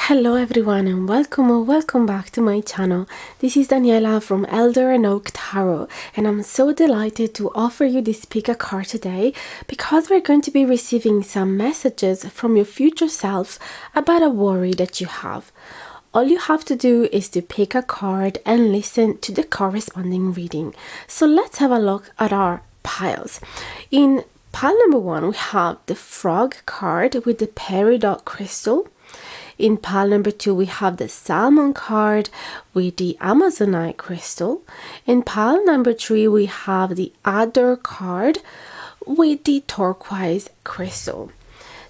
Hello everyone and welcome or welcome back to my channel. This is Daniela from Elder and Oak Tarot, and I'm so delighted to offer you this pick a card today because we're going to be receiving some messages from your future self about a worry that you have. All you have to do is to pick a card and listen to the corresponding reading. So let's have a look at our piles. In pile number 1 we have the frog card with the peridot crystal. In pile number 2, we have the salmon card with the Amazonite crystal. In pile number 3, we have the adder card with the turquoise crystal.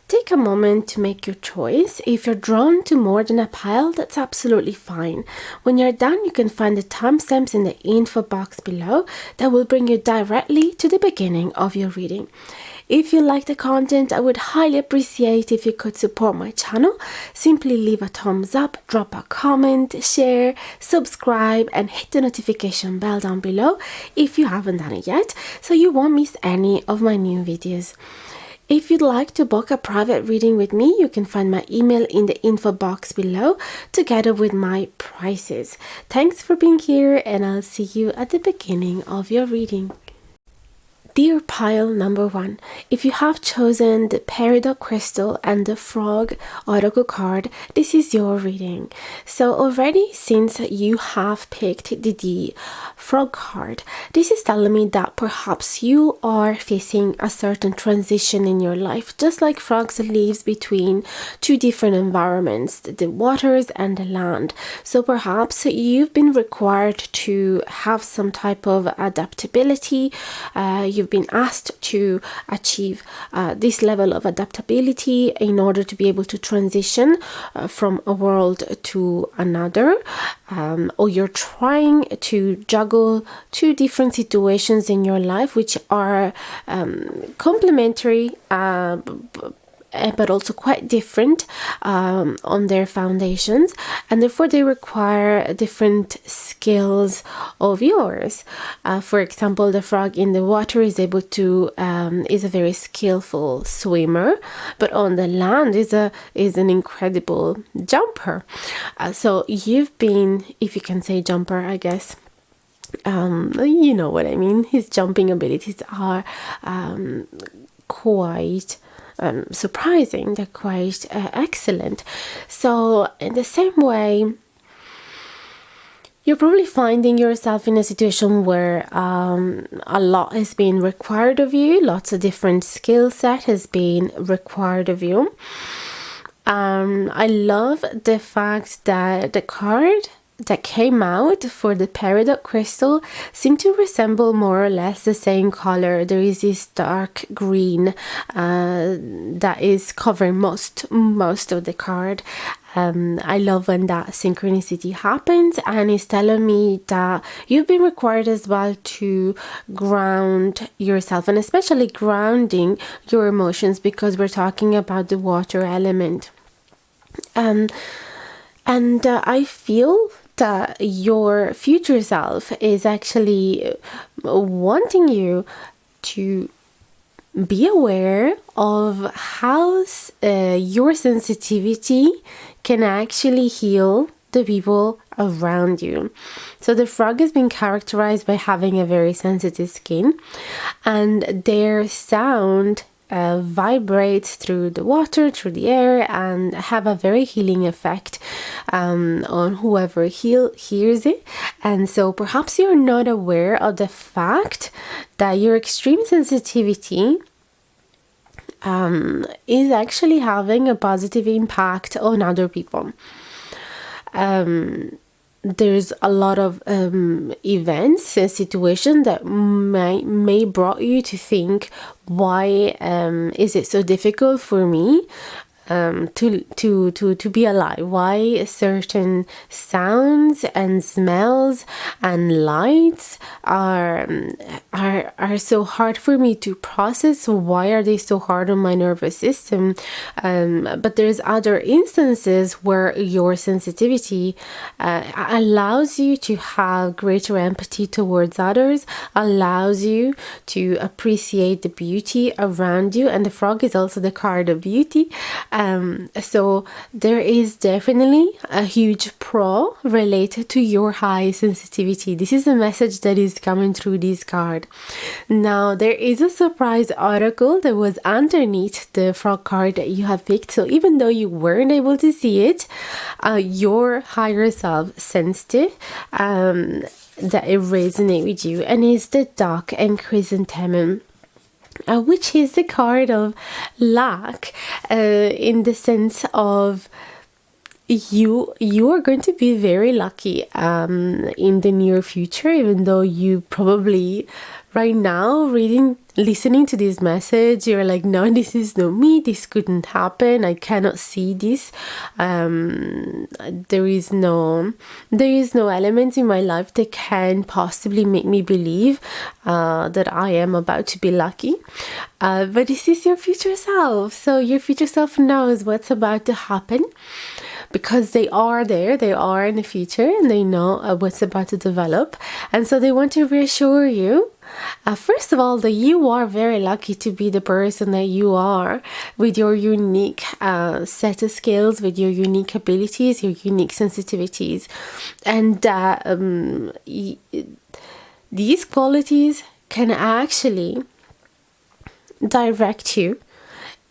Take a moment to make your choice. If you're drawn to more than a pile, that's absolutely fine. When you're done, you can find the timestamps in the info box below that will bring you directly to the beginning of your reading. If you like the content, I would highly appreciate if you could support my channel. Simply leave a thumbs up, drop a comment, share, subscribe, and hit the notification bell down below if you haven't done it yet, so you won't miss any of my new videos. If you'd like to book a private reading with me, you can find my email in the info box below together with my prices. Thanks for being here, and I'll see you at the beginning of your reading. Dear pile number 1, if you have chosen the peridot crystal and the frog oracle card, this is your reading. So already since you have picked the frog card, this is telling me that perhaps you are facing a certain transition in your life, just like frogs lives between two different environments, the waters and the land. So perhaps you've been required to have some type of adaptability. You've been asked to achieve this level of adaptability in order to be able to transition from a world to another, or you're trying to juggle two different situations in your life which are complementary but also quite different on their foundations, and therefore they require different skills of yours. For example, the frog in the water is able to is a very skillful swimmer, but on the land is an incredible jumper. So you've been, if you can say jumper, I guess. You know what I mean. His jumping abilities are quite surprising. They're quite excellent. So in the same way, you're probably finding yourself in a situation where a lot has been required of you. Lots of different skill set has been required of you. I love the fact that the card that came out for the peridot crystal seem to resemble more or less the same color. There is this dark green that is covering most of the card. I love when that synchronicity happens, and it's telling me that you've been required as well to ground yourself, and especially grounding your emotions, because we're talking about the water element. And I feel that your future self is actually wanting you to be aware of how your sensitivity can actually heal the people around you. So the frog has been characterized by having a very sensitive skin, and their sound vibrates through the water, through the air, and have a very healing effect on whoever hears it. And so perhaps you're not aware of the fact that your extreme sensitivity is actually having a positive impact on other people. There's a lot of events and situations that may brought you to think, why is it so difficult for me to be alive? Why certain sounds and smells and lights are so hard for me to process? Why are they so hard on my nervous system? But there's other instances where your sensitivity allows you to have greater empathy towards others, allows you to appreciate the beauty around you, and the frog is also the card of beauty. So there is definitely a huge pro related to your high sensitivity. This is a message that is coming through this card. Now, there is a surprise article that was underneath the frog card that you have picked. So even though you weren't able to see it, your higher self sensed it, that it resonates with you, and it's the Dark and Chrysanthemum. Which is the card of luck, in the sense of you are going to be very lucky in the near future, even though you probably right now listening to this message, you're like, no, this is not me, this couldn't happen, I cannot see this, there is no element in my life that can possibly make me believe that I am about to be lucky, but this is your future self. So your future self knows what's about to happen, because they are there, they are in the future, and they know what's about to develop, and so they want to reassure you, first of all, that you are very lucky to be the person that you are, with your unique set of skills, with your unique abilities, your unique sensitivities, and these qualities can actually direct you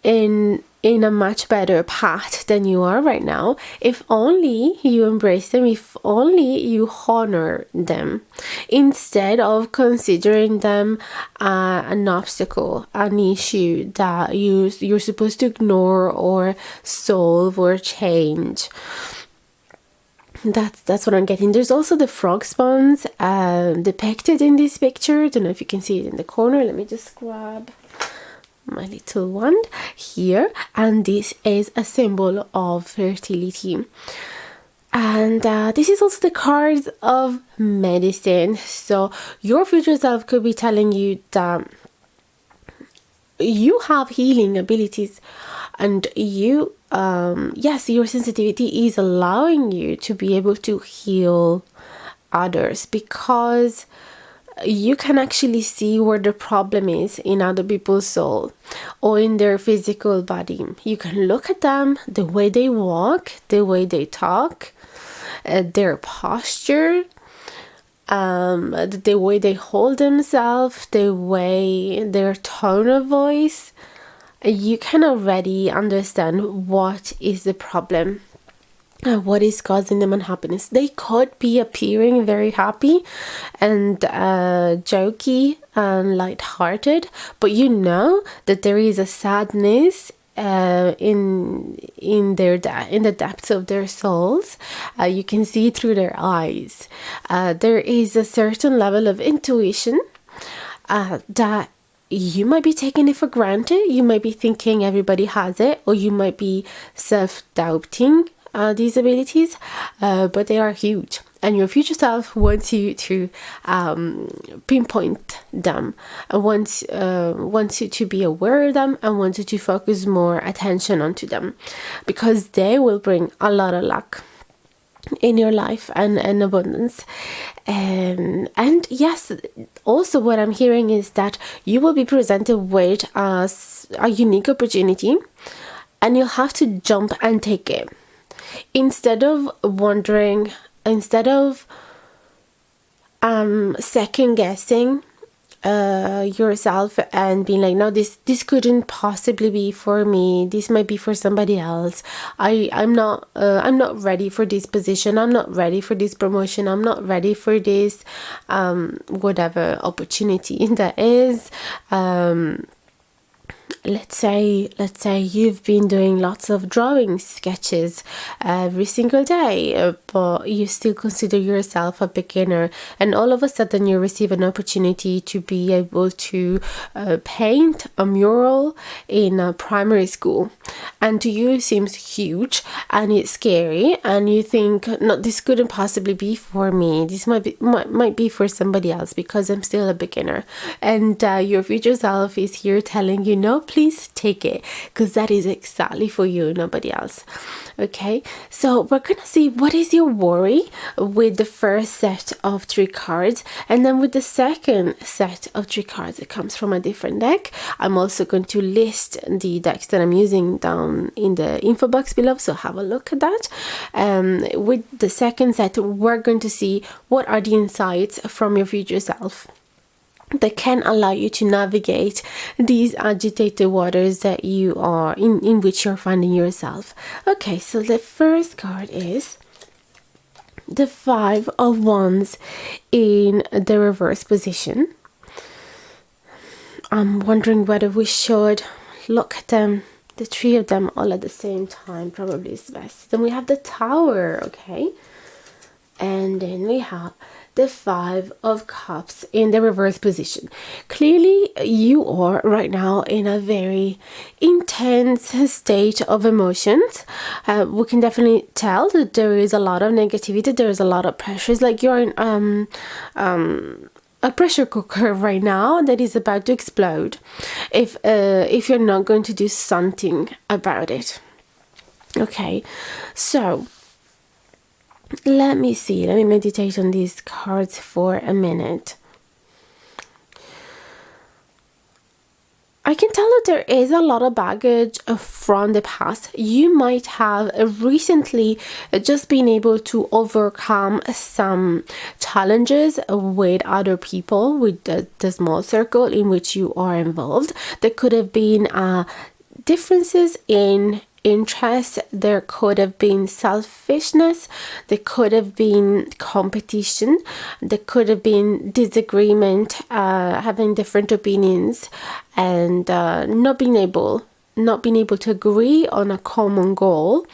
in a much better path than you are right now, if only you embrace them, if only you honor them, instead of considering them an obstacle, an issue that you're supposed to ignore or solve or change. That's what I'm getting. There's also the frog spawns depicted in this picture. I don't know if you can see it in the corner. Let me just grab my little wand here, and this is a symbol of fertility, and this is also the cards of medicine. So your future self could be telling you that you have healing abilities, and you yes, your sensitivity is allowing you to be able to heal others, because you can actually see where the problem is in other people's soul or in their physical body. You can look at them, the way they walk, the way they talk, their posture, the way they hold themselves, their tone of voice. You can already understand what is the problem. What is causing them unhappiness. They could be appearing very happy and jokey and light-hearted, but you know that there is a sadness in the depths of their souls. You can see through their eyes. There is a certain level of intuition that you might be taking it for granted. You might be thinking everybody has it, or you might be self-doubting these abilities, but they are huge, and your future self wants you to pinpoint them, wants you to be aware of them, and wants you to focus more attention onto them, because they will bring a lot of luck in your life and abundance. And yes, also what I'm hearing is that you will be presented with a unique opportunity, and you'll have to jump and take it. Instead of wondering, instead of second guessing yourself and being like, no, this couldn't possibly be for me, this might be for somebody else, I'm not ready for this position, I'm not ready for this promotion, I'm not ready for this whatever opportunity that is. Let's say you've been doing lots of drawing sketches every single day, but you still consider yourself a beginner, and all of a sudden you receive an opportunity to be able to paint a mural in a primary school, and to you it seems huge and it's scary, and you think, no, this couldn't possibly be for me, this might be for somebody else, because I'm still a beginner. And your future self is here telling you, no, now, please take it, because that is exactly for you, nobody else. Okay, so we're gonna see what is your worry with the first set of 3 cards, and then with the second set of 3 cards, it comes from a different deck. I'm also going to list the decks that I'm using down in the info box below, so have a look at that. With the second set, we're going to see what are the insights from your future self that can allow you to navigate these agitated waters that you are in which you're finding yourself. Okay, so the first card is the 5 of Wands in the reverse position. I'm wondering whether we should look at them, the 3 of them, all at the same time. Probably is best. Then we have the Tower, okay, and then we have the 5 of Cups in the reverse position. Clearly, you are right now in a very intense state of emotions. We can definitely tell that there is a lot of negativity. There is a lot of pressures. Like you're in a pressure cooker right now that is about to explode. If you're not going to do something about it. Okay, so let me see. Let me meditate on these cards for a minute. I can tell that there is a lot of baggage from the past. You might have recently just been able to overcome some challenges with other people, with the small circle in which you are involved. There could have been differences in interest, there could have been selfishness, there could have been competition, there could have been disagreement, having different opinions, and not being able to agree on a common goal.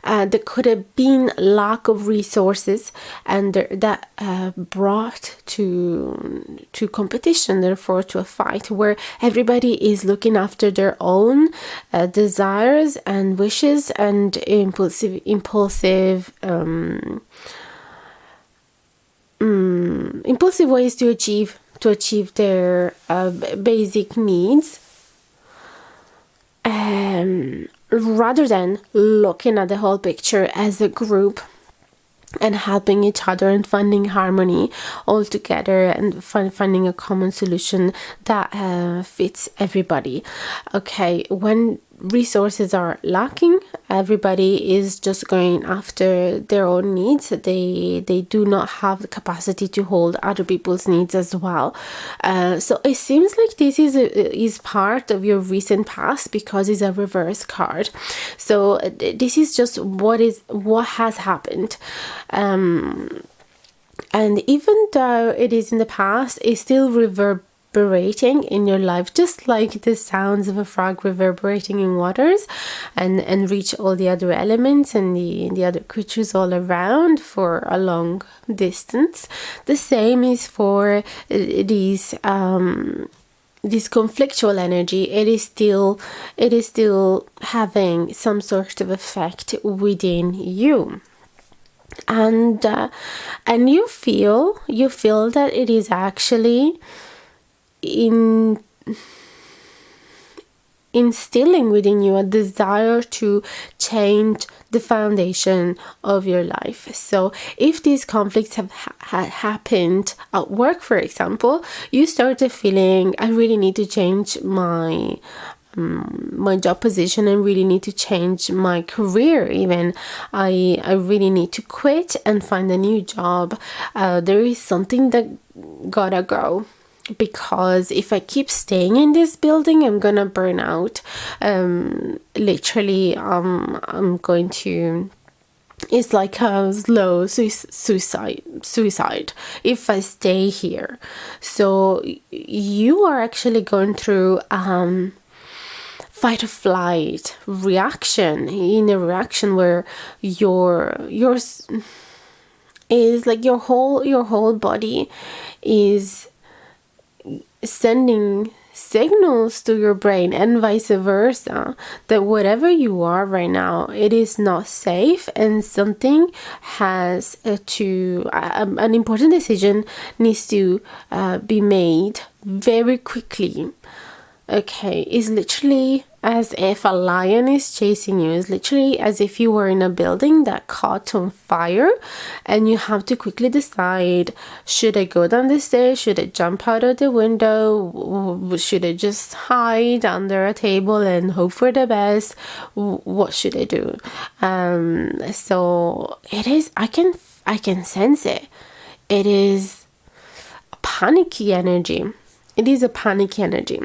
There could have been lack of resources, and that brought to competition, therefore to a fight where everybody is looking after their own desires and wishes and impulsive ways to achieve their basic needs. Rather than looking at the whole picture as a group and helping each other and finding harmony all together and finding a common solution that fits everybody. Okay, when resources are lacking, everybody is just going after their own needs. They do not have the capacity to hold other people's needs as well. So it seems like this is part of your recent past, because it's a reverse card. So this is just what has happened. And even though it is in the past, it's still reverberating in your life, just like the sounds of a frog reverberating in waters and reach all the other elements and the other creatures all around for a long distance. The same is for these this conflictual energy. It is still having some sort of effect within you. And you feel that it is actually instilling within you a desire to change the foundation of your life. So if these conflicts have happened at work, for example, you started feeling, I really need to change my job position, and really need to change my career. Even I really need to quit and find a new job. There is something that gotta go, because if I keep staying in this building, I'm gonna burn out. Literally, I'm going to. It's like a slow suicide if I stay here. So you are actually going through fight or flight reaction, in a reaction where yours is like your whole body is sending signals to your brain, and vice versa, that whatever you are right now, it is not safe, and something has to an important decision needs to be made very quickly. okay, is literally as if a lion is chasing you. It's literally as if you were in a building that caught on fire and you have to quickly decide, should I go down the stairs? Should I jump out of the window? Should I just hide under a table and hope for the best? What should I do? So it is, I can sense it. It is a panicky energy. It is a panicky energy.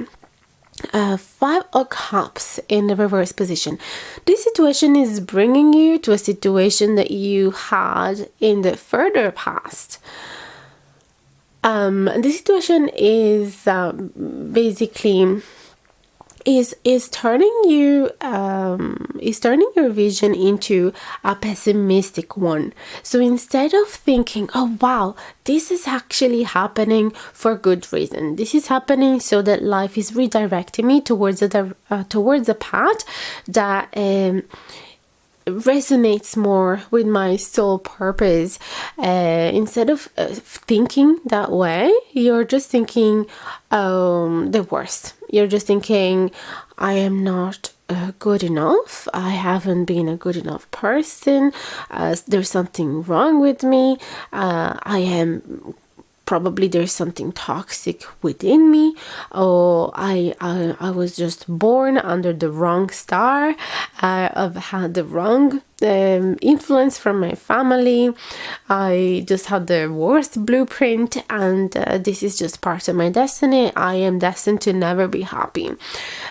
5 of Cups in the reverse position. This situation is bringing you to a situation that you had in the further past. This situation is basically is turning your vision into a pessimistic one. So instead of thinking, oh wow, this is actually happening for good reason, this is happening so that life is redirecting me towards a path that resonates more with my soul purpose, instead of thinking that way, you're just thinking the worst. You're just thinking, I am not good enough, I haven't been a good enough person, there's something wrong with me, probably there's something toxic within me, or I was just born under the wrong star, I've had the wrong influence from my family, I just had the worst blueprint, and this is just part of my destiny. I am destined to never be happy.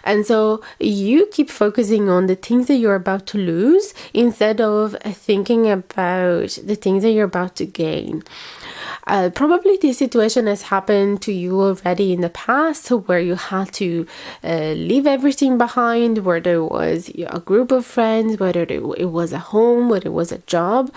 And so you keep focusing on the things that you're about to lose instead of thinking about the things that you're about to gain. Probably this situation has happened to you already in the past, where you had to leave everything behind, whether it was a group of friends, whether it was a home, whether it was a job,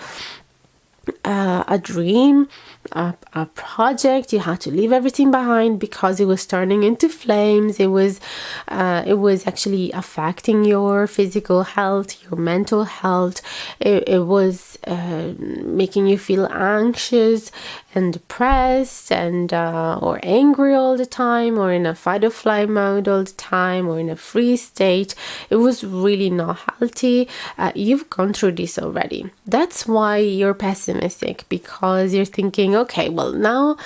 a dream, a project. You had to leave everything behind because it was turning into flames. It was actually affecting your physical health, your mental health. It was making you feel anxious and depressed, and or angry all the time, or in a fight or flight mode all the time, or in a freeze state. It was really not healthy. You've gone through this already. That's why you're pessimistic, because you're thinking, okay, well, now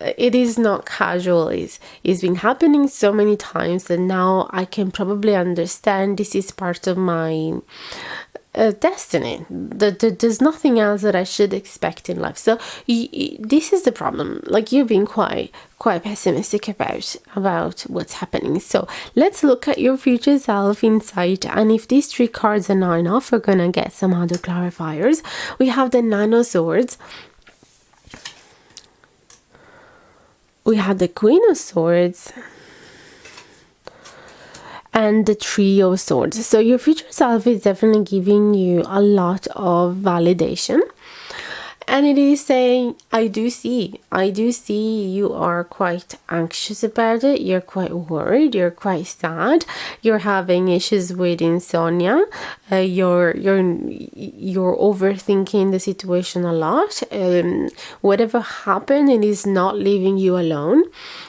it is not casual. It's been happening so many times that now I can probably understand this is part of my destiny. There's nothing else that I should expect in life. So this is the problem. Like, you've been quite pessimistic about what's happening. So let's look at your future self insight. And if these 3 cards are not enough, we're gonna get some other clarifiers. We have the Nine of Swords. We have the Queen of Swords and the Trio of Swords. So your future self is definitely giving you a lot of validation. And it is saying, I do see you are quite anxious about it. You're quite worried. You're quite sad. You're having issues with insomnia. You're overthinking the situation a lot. Whatever happened, it is not leaving you alone.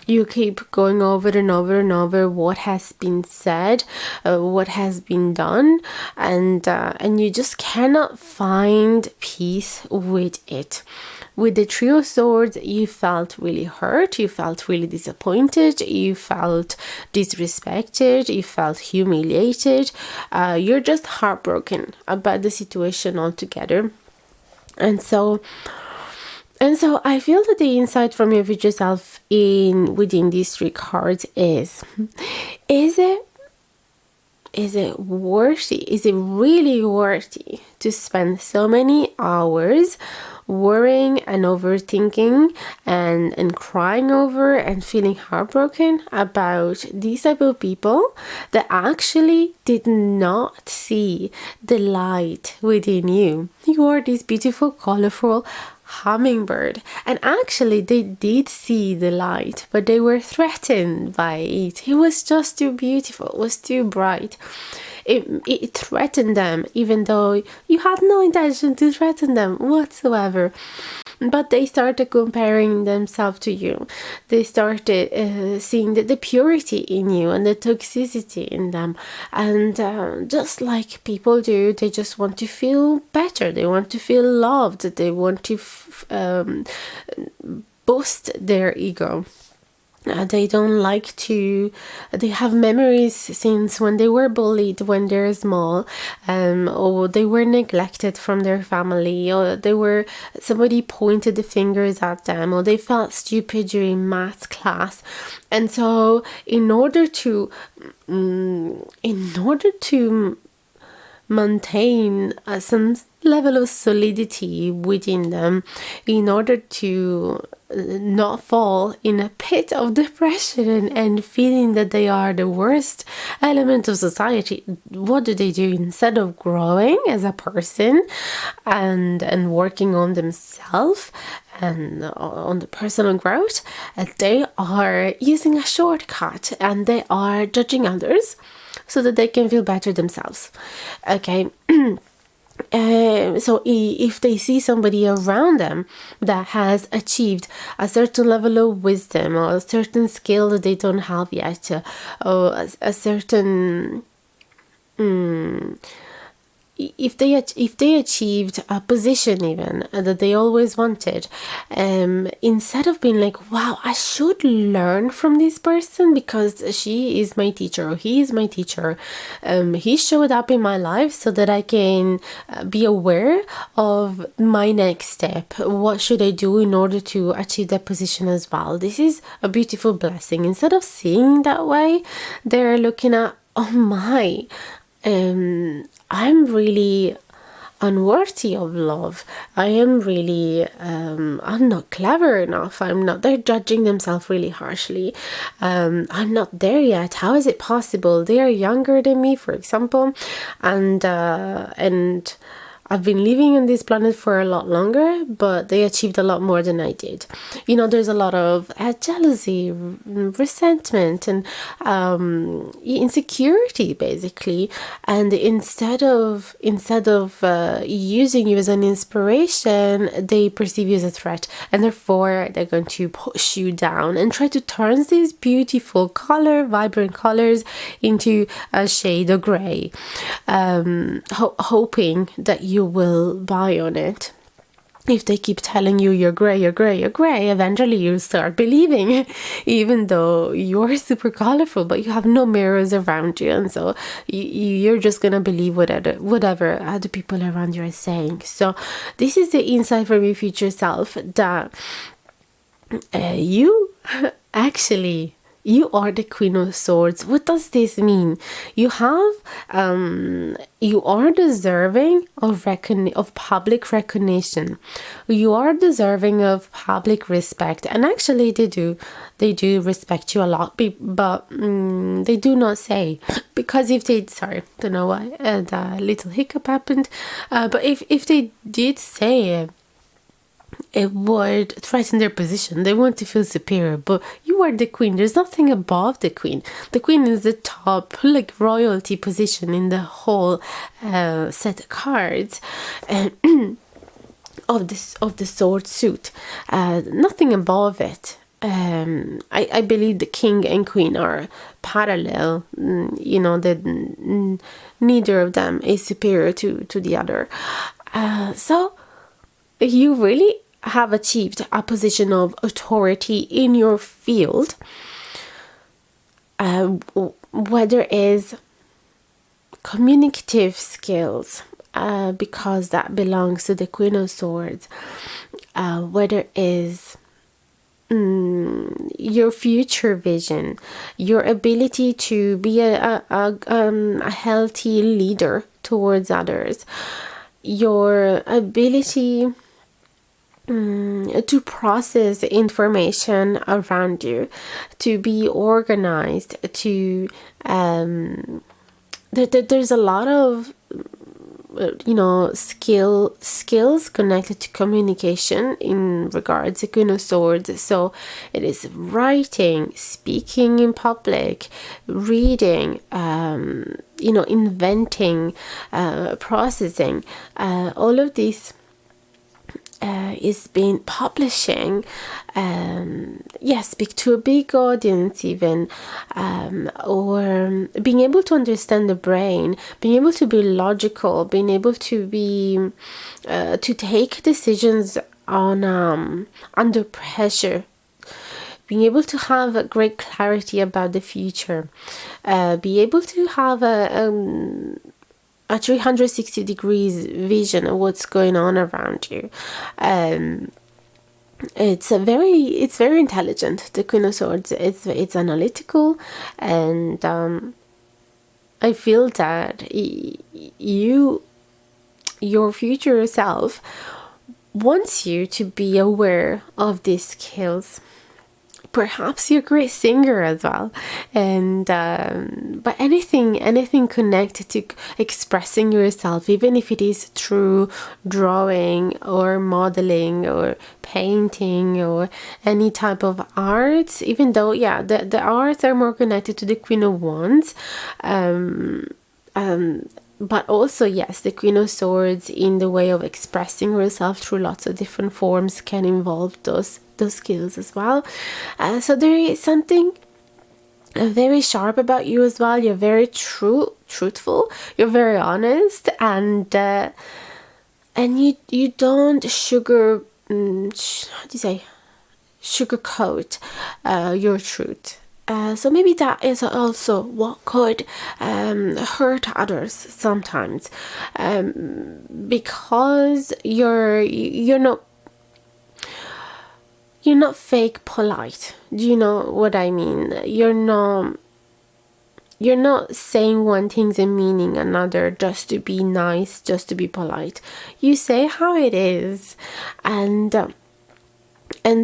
You keep going over and over and over what has been said, what has been done, and you just cannot find peace with it. With the Trio of Swords, you felt really hurt, you felt really disappointed, you felt disrespected, you felt humiliated, you're just heartbroken about the situation altogether. And so I feel that the insight from your future self within these 3 cards is it worthy? Is it really worthy to spend so many hours worrying and overthinking and crying over and feeling heartbroken about these type of people that actually did not see the light within you? You are this beautiful, colorful hummingbird, and actually they did see the light, but they were threatened by it. It was just too beautiful, it was too bright. it threatened them, even though you had no intention to threaten them whatsoever. But they started comparing themselves to you. They started seeing the purity in you and the toxicity in them. And just like people do, they just want to feel better. They want to feel loved. They want to boost their ego. They don't like to, they have memories since when they were bullied when they're small, or they were neglected from their family, or somebody pointed the fingers at them, or they felt stupid during math class. And so in order to maintain some level of solidity within them, in order to not fall in a pit of depression and feeling that they are the worst element of society, what do? Instead of growing as a person and working on themselves and on the personal growth, they are using a shortcut and they are judging others so that they can feel better themselves. Okay. So if they see somebody around them that has achieved a certain level of wisdom or a certain skill that they don't have yet, or a certain if they achieved a position even that they always wanted, instead of being like, wow, I should learn from this person because she is my teacher or he is my teacher, he showed up in my life so that I can be aware of my next step. What should I do in order to achieve that position as well? This is a beautiful blessing. Instead of seeing that way, they're looking at, oh my, I'm really unworthy of love. I am really, I'm not clever enough. They're judging themselves really harshly. I'm not there yet. How is it possible? They are younger than me, for example, and I've been living on this planet for a lot longer, but they achieved a lot more than I did. There's a lot of jealousy, resentment, and insecurity, basically. And instead of using you as an inspiration, they perceive you as a threat, and therefore they're going to push you down and try to turn these beautiful vibrant colors into a shade of gray, hoping that you will buy on it. If they keep telling you you're gray, eventually you'll start believing, even though you're super colorful, but you have no mirrors around you. And so you're just going to believe whatever other people around you are saying. So this is the insight from your future self, that you are the Queen of Swords. What does this mean? You are deserving of public recognition. You are deserving of public respect, and actually they do respect you a lot, but they do not say, because if they, don't know why, a little hiccup happened, but if they did say it would threaten their position. They want to feel superior, but you are the queen. There's nothing above the queen. The queen is the top, royalty position in the whole set of cards of the sword suit. Nothing above it. I believe the king and queen are parallel. Neither of them is superior to the other. So you really have achieved a position of authority in your field, whether is communicative skills, because that belongs to the Queen of Swords, whether is your future vision, your ability to be a healthy leader towards others, your ability to process information around you, to be organized, to there's a lot of skills connected to communication in regards to Queen of Swords. So it is writing, speaking in public, reading, inventing, processing, all of this is been publishing, speak to a big audience even, or being able to understand the brain, being able to be logical, being able to be to take decisions on under pressure, being able to have a great clarity about the future, be able to have a 360 degrees vision of what's going on around you. It's very intelligent, the Queen of Swords. It's analytical, and I feel that your future self wants you to be aware of these skills. Perhaps you're a great singer as well, and but anything connected to expressing yourself, even if it is through drawing or modeling or painting or any type of arts, even though the arts are more connected to the Queen of Wands, but also, yes, the Queen of Swords in the way of expressing herself through lots of different forms can involve those skills as well. So there is something very sharp about you as well. You're very truthful. You're very honest, and you don't sugarcoat your truth. So maybe that is also what could hurt others sometimes, because you're not fake polite. Do you know what I mean? You're not saying one thing and meaning another just to be nice, just to be polite. You say how it is, and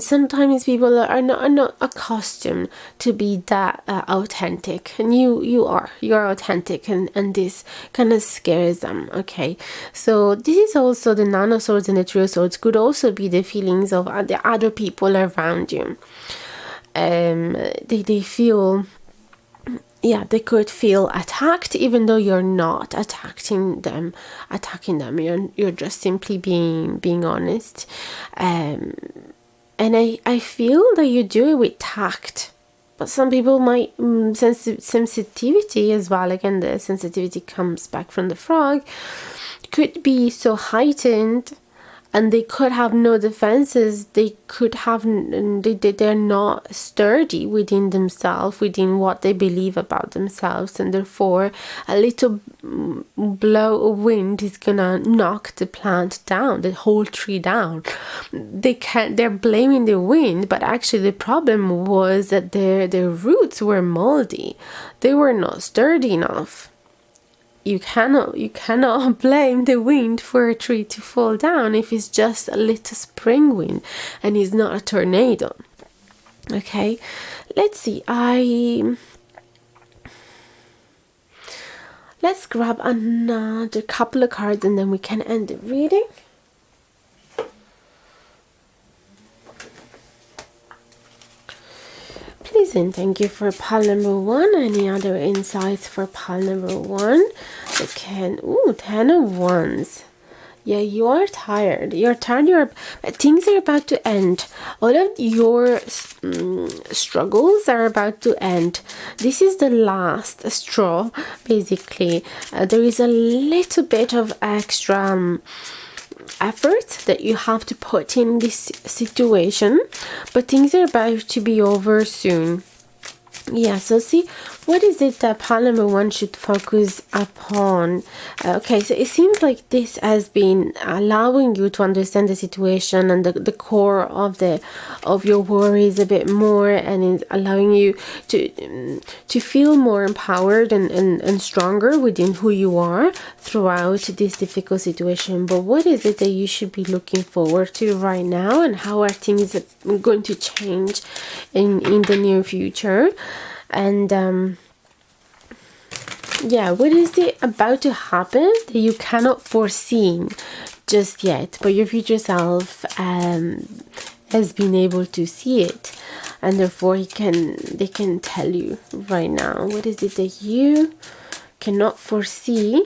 sometimes people are not accustomed to be that authentic, and you're authentic, and this kind of scares them. Okay, so this is also the Nine of Swords and the Three of Swords could also be the feelings of the other people around you. They feel, they could feel attacked, even though you're not attacking them. You're just simply being honest. And I feel that you do it with tact. But some people might, sensitivity as well, again, the sensitivity comes back from the frog, could be so heightened, and they could have no defenses. They're not sturdy within themselves, within what they believe about themselves, and therefore a little blow of wind is gonna knock the plant down, the whole tree down. They're blaming the wind, but actually the problem was that their roots were moldy. They were not sturdy enough. You cannot blame the wind for a tree to fall down if it's just a little spring wind and it's not a tornado. Okay, let's see. Let's grab another couple of cards and then we can end the reading. Please and thank you for pile number 1. Any other insights for pile number 1? Ten of Wands. Yeah, you are tired. You're tired. Things are about to end. All of your struggles are about to end. This is the last straw, basically. There is a little bit of extra effort that you have to put in this situation, but things are about to be over soon. Yeah, so see, what is it that pile number 1 should focus upon? Okay, so it seems like this has been allowing you to understand the situation and the core of your worries a bit more, and is allowing you to feel more empowered and stronger within who you are throughout this difficult situation. But what is it that you should be looking forward to right now, and how are things going to change in the near future? And what is it about to happen that you cannot foresee just yet, but your future self has been able to see it, and therefore they can tell you right now. What is it that you cannot foresee,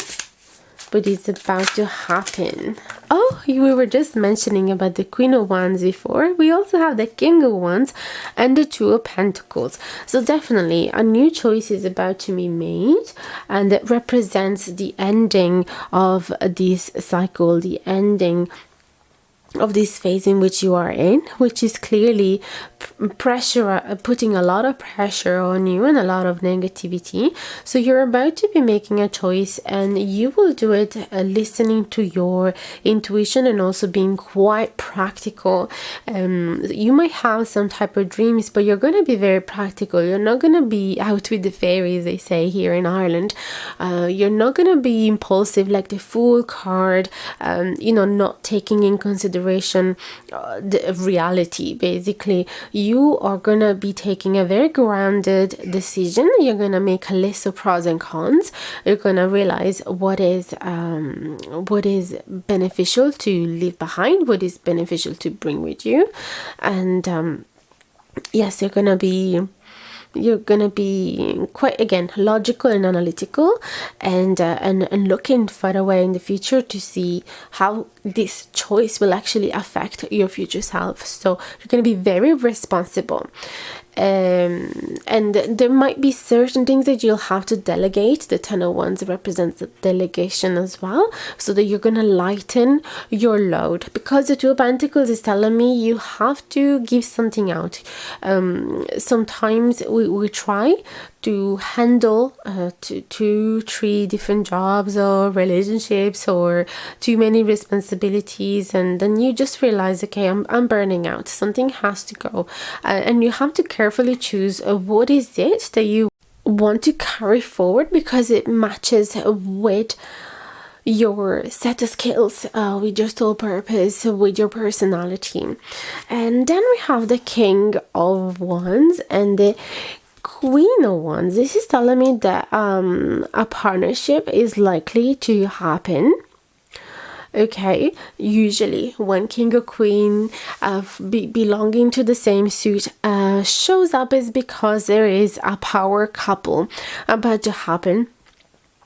but it's about to happen. Oh, we were just mentioning about the Queen of Wands before. We also have the King of Wands and the Two of Pentacles. So definitely a new choice is about to be made, and it represents the ending of this cycle, the ending of this phase in which you are in, which is clearly pressure, putting a lot of pressure on you and a lot of negativity. So you're about to be making a choice, and you will do it listening to your intuition and also being quite practical. You might have some type of dreams, but you're going to be very practical. You're not going to be out with the fairies, they say here in Ireland. You're not going to be impulsive like the Fool card, not taking in consideration the reality. Basically, you are gonna be taking a very grounded decision. You're gonna make a list of pros and cons. You're gonna realize what is beneficial to leave behind, what is beneficial to bring with you, and yes, you're gonna be quite, again, logical and analytical, and looking far away in the future to see how this choice will actually affect your future self. So you're going to be very responsible. And there might be certain things that you'll have to delegate. The Ten of Wands represents the delegation as well, so that you're going to lighten your load, because the Two of Pentacles is telling me you have to give something out. Sometimes we try to handle 2-3 different jobs or relationships or too many responsibilities, and then you just realize, okay, I'm burning out, something has to go, and you have to carefully choose what is it that you want to carry forward, because it matches with your set of skills, with your soul purpose, with your personality. And then we have the King of Wands and the Queen of Wands. This is telling me that a partnership is likely to happen. Okay, usually when King or Queen belonging to the same suit shows up, is because there is a power couple about to happen.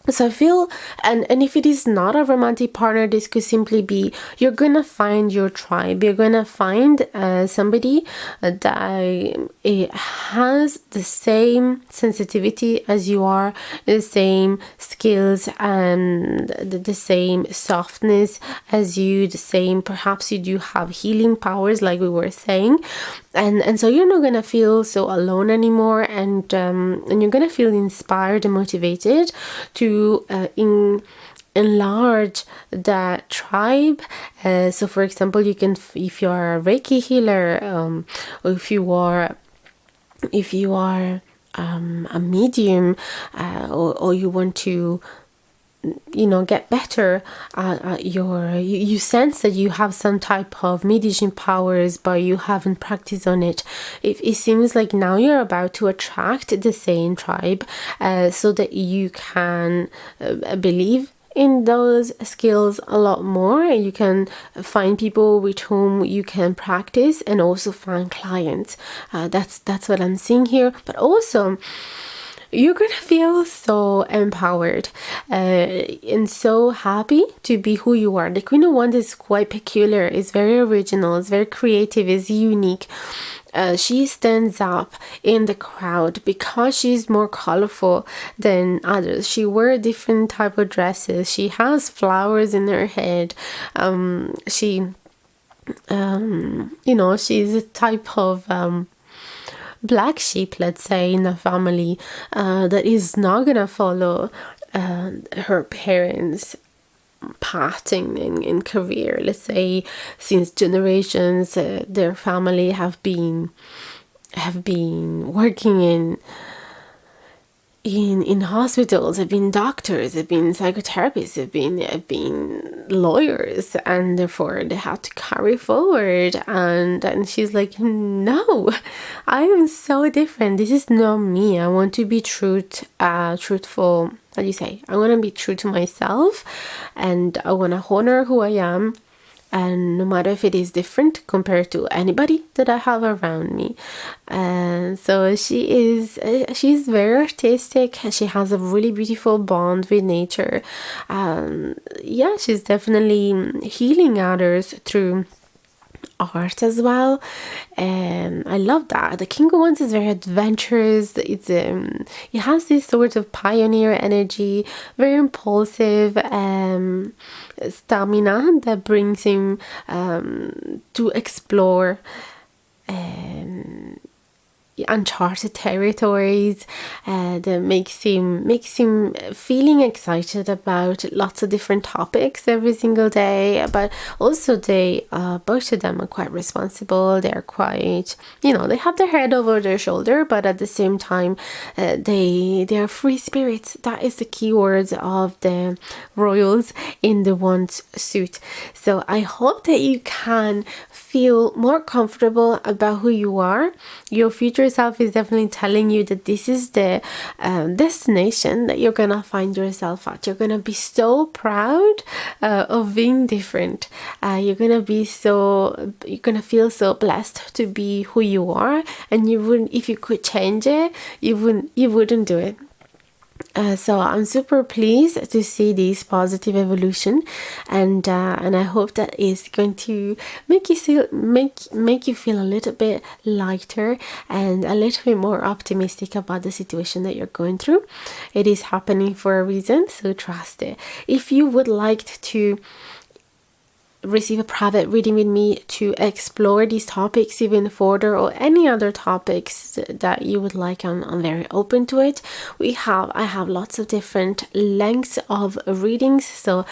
So I feel, and if it is not a romantic partner, this could simply be, you're gonna find your tribe. You're gonna find somebody that has the same sensitivity as you are, the same skills and the same softness as you, the same, perhaps you do have healing powers like we were saying. And so you're not gonna feel so alone anymore, and you're gonna feel inspired and motivated to enlarge that tribe. So for example, you can, if you are a Reiki healer, or if you are a medium, or you want to get better, you sense that you have some type of mediation powers, but you haven't practiced on it. It seems like now you're about to attract the same tribe, so that you can believe in those skills a lot more, and you can find people with whom you can practice, and also find clients. That's what I'm seeing here. But also, you're gonna feel so empowered and so happy to be who you are. The Queen of Wands is quite peculiar, is very original, is very creative, is unique. She stands up in the crowd because she's more colorful than others. She wears different type of dresses. She has flowers in her head. She's a type of black sheep, let's say, in a family that is not gonna follow her parents' path in career. Let's say since generations, their family have been working in hospitals, have been doctors, have been psychotherapists, have been lawyers, and therefore they have to carry forward. And she's like, no, I am so different. This is not me. I want to be truthful. How do you say? I want to be true to myself, and I want to honor who I am. and no matter if it is different compared to anybody that I have around me. And so she's very artistic. She has a really beautiful bond with nature. Yeah, she's definitely healing others through art as well, and I love that. The King of Wands is very adventurous. It has this sort of pioneer energy, very impulsive, stamina that brings him to explore uncharted territories, that makes him feeling excited about lots of different topics every single day. But also they both of them are quite responsible. They're quite, they have their head over their shoulder, but at the same time they are free spirits. That is the key word of the royals in the Wands suit. So I hope that you can feel more comfortable about who you are. Your future self is definitely telling you that this is the destination that you're gonna find yourself at. You're gonna be so proud of being different. You're gonna feel so blessed to be who you are, and you wouldn't, if you could change it, you wouldn't do it. So I'm super pleased to see this positive evolution, and I hope that is going to make you feel a little bit lighter and a little bit more optimistic about the situation that you're going through. It is happening for a reason, so trust it. If you would like to receive a private reading with me to explore these topics even further, or any other topics that you would like, I'm very open to it. I have lots of different lengths of readings, so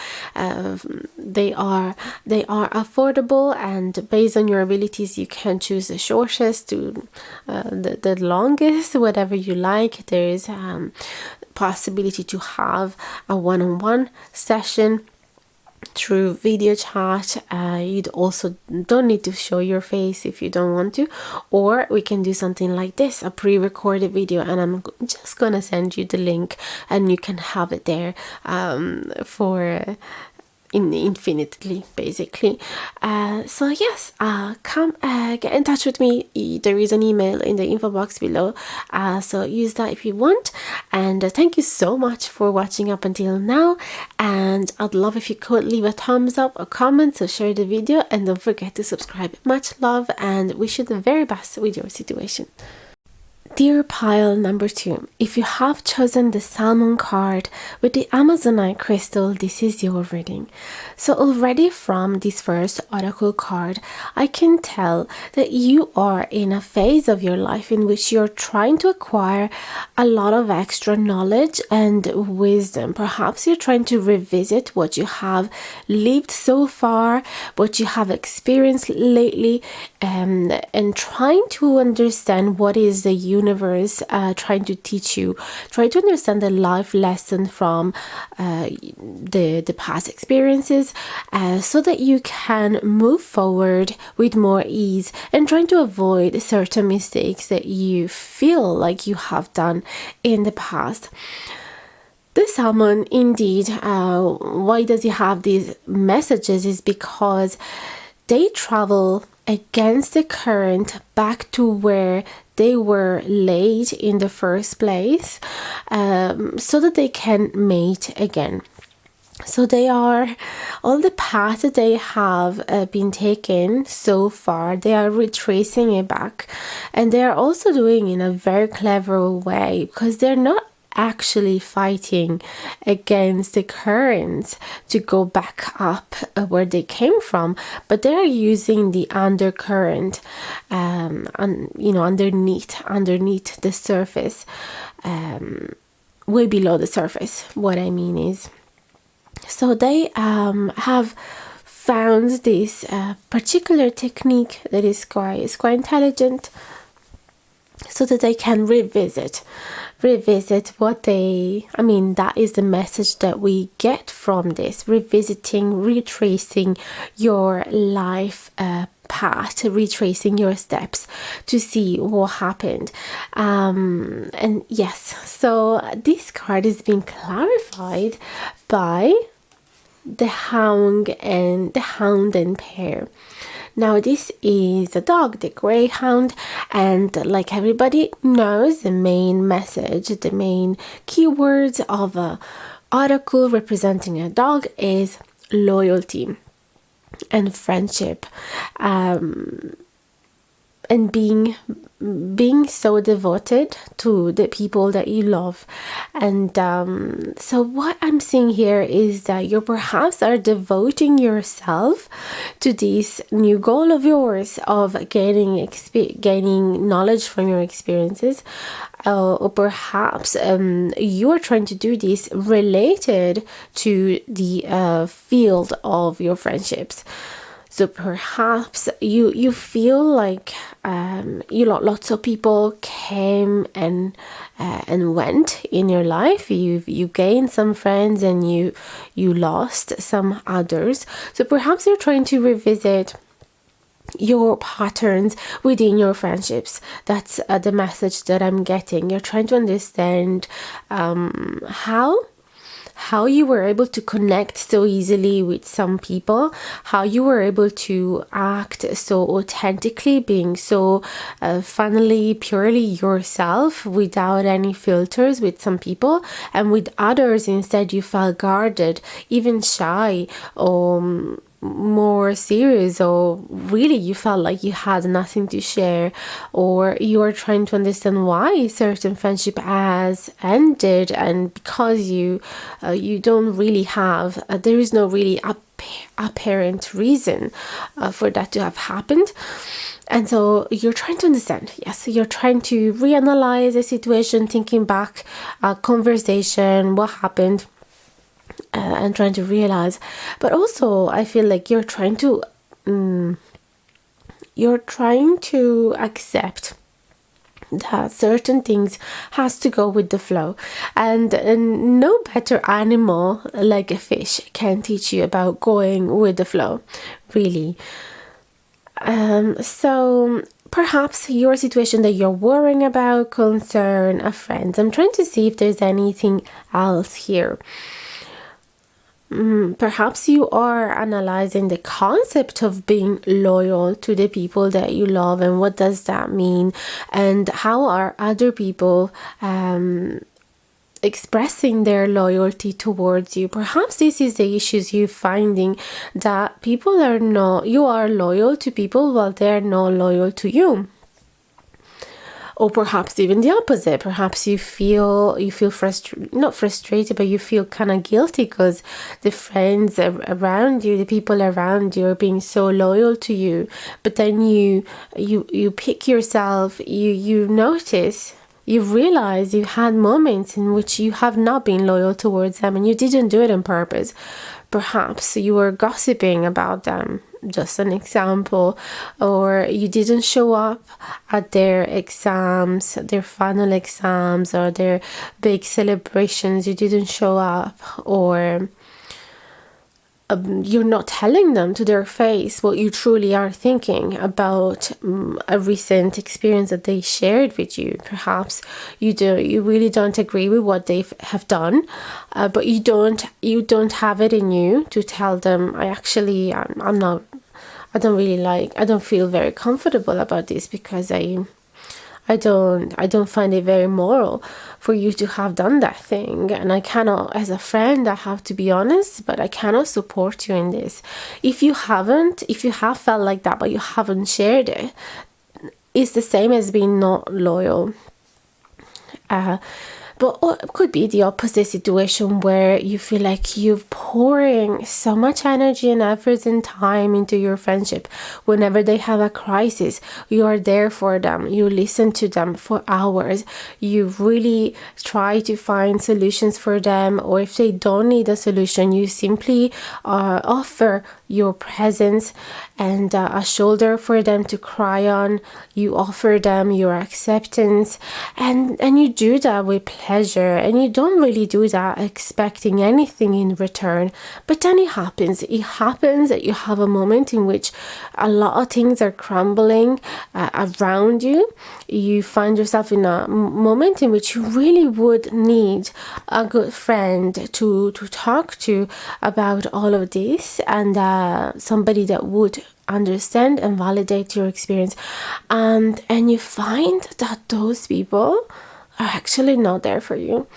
they are affordable, and based on your abilities you can choose the shortest to the longest, whatever you like. There is possibility to have a one-on-one session through video chat. You also don't need to show your face if you don't want to, or we can do something like this, a pre-recorded video, and I'm just gonna send you the link and you can have it there for infinitely, basically. So yes, come get in touch with me. There is an email in the info box below, so use that if you want. And thank you so much for watching up until now, and I'd love if you could leave a thumbs up, a comment, so share the video, and don't forget to subscribe. Much love, and wish you the very best with your situation. Dear pile number 2, if you have chosen the salmon card with the Amazonite crystal, this is your reading. So already from this first oracle card, I can tell that you are in a phase of your life in which you're trying to acquire a lot of extra knowledge and wisdom. Perhaps you're trying to revisit what you have lived so far, what you have experienced lately, and trying to understand what is the universe trying to teach you. Try to understand the life lesson from the past experiences, so that you can move forward with more ease, and trying to avoid certain mistakes that you feel like you have done in the past. The salmon, indeed, why does it have these messages, is because they travel against the current back to where they were laid in the first place, so that they can mate again. So they are, all the path that they have been taken so far, they are retracing it back, and they are also doing it in a very clever way, because they're not actually fighting against the currents to go back up where they came from, but they are using the undercurrent, underneath the surface, way below the surface. What I mean is, so they have found this particular technique that is quite intelligent, so that they can revisit what that is the message that we get from this: revisiting, retracing your life path, retracing your steps to see what happened. And yes, so this card is being clarified by the hound and pair. Now this is a dog, the greyhound, and like everybody knows, the main message, the main keywords of a article representing a dog is loyalty and friendship, and being so devoted to the people that you love. And so what I'm seeing here is that you perhaps are devoting yourself to this new goal of yours of gaining knowledge from your experiences, or perhaps you are trying to do this related to the field of your friendships. So perhaps you feel like lots of people came and went in your life. You gained some friends and you lost some others. So perhaps you're trying to revisit your patterns within your friendships. That's the message that I'm getting. You're trying to understand how you were able to connect so easily with some people, how you were able to act so authentically, being so funnily, purely yourself without any filters with some people, and with others instead you felt guarded, even shy, or more serious, or really you felt like you had nothing to share, or you are trying to understand why certain friendship has ended, and because you don't really have there is no really apparent reason for that to have happened. And so you're trying to understand, yes, you're trying to reanalyze the situation, thinking back, conversation, what happened, and trying to realize. But also I feel like you're trying to accept that certain things has to go with the flow, and no better animal like a fish can teach you about going with the flow, really. So perhaps your situation that you're worrying about concern a friend. I'm trying to see if there's anything else here. Perhaps you are analyzing the concept of being loyal to the people that you love, and what does that mean, and how are other people expressing their loyalty towards you. Perhaps this is the issues you're finding, that you are loyal to people while they're not loyal to you. Or perhaps even the opposite. Perhaps you feel not frustrated, but you feel kind of guilty because the friends around you, the people around you are being so loyal to you. But then you pick yourself, you notice, you realize you had moments in which you have not been loyal towards them, and you didn't do it on purpose. Perhaps you were gossiping about them, just an example, or you didn't show up at their exams, their final exams, or their big celebrations. You didn't show up, or you're not telling them to their face what you truly are thinking about a recent experience that they shared with you. Perhaps you really don't agree with what they have done, but you don't have it in you to tell them, I don't feel very comfortable about this, because I don't find it very moral for you to have done that thing, and I cannot, as a friend, I have to be honest, but I cannot support you in this. If you have felt like that but you haven't shared it, it's the same as being not loyal. But it could be the opposite situation, where you feel like you're pouring so much energy and effort and time into your friendship. Whenever they have a crisis, you are there for them. You listen to them for hours. You really try to find solutions for them. Or if they don't need a solution, you simply offer your presence and a shoulder for them to cry on. You offer them your acceptance, and you do that with pleasure, and you don't really do that expecting anything in return. But then it happens that you have a moment in which a lot of things are crumbling around you. You find yourself in a moment in which you really would need a good friend to talk to about all of this, and somebody that would understand and validate your experience, and you find that those people are actually not there for you.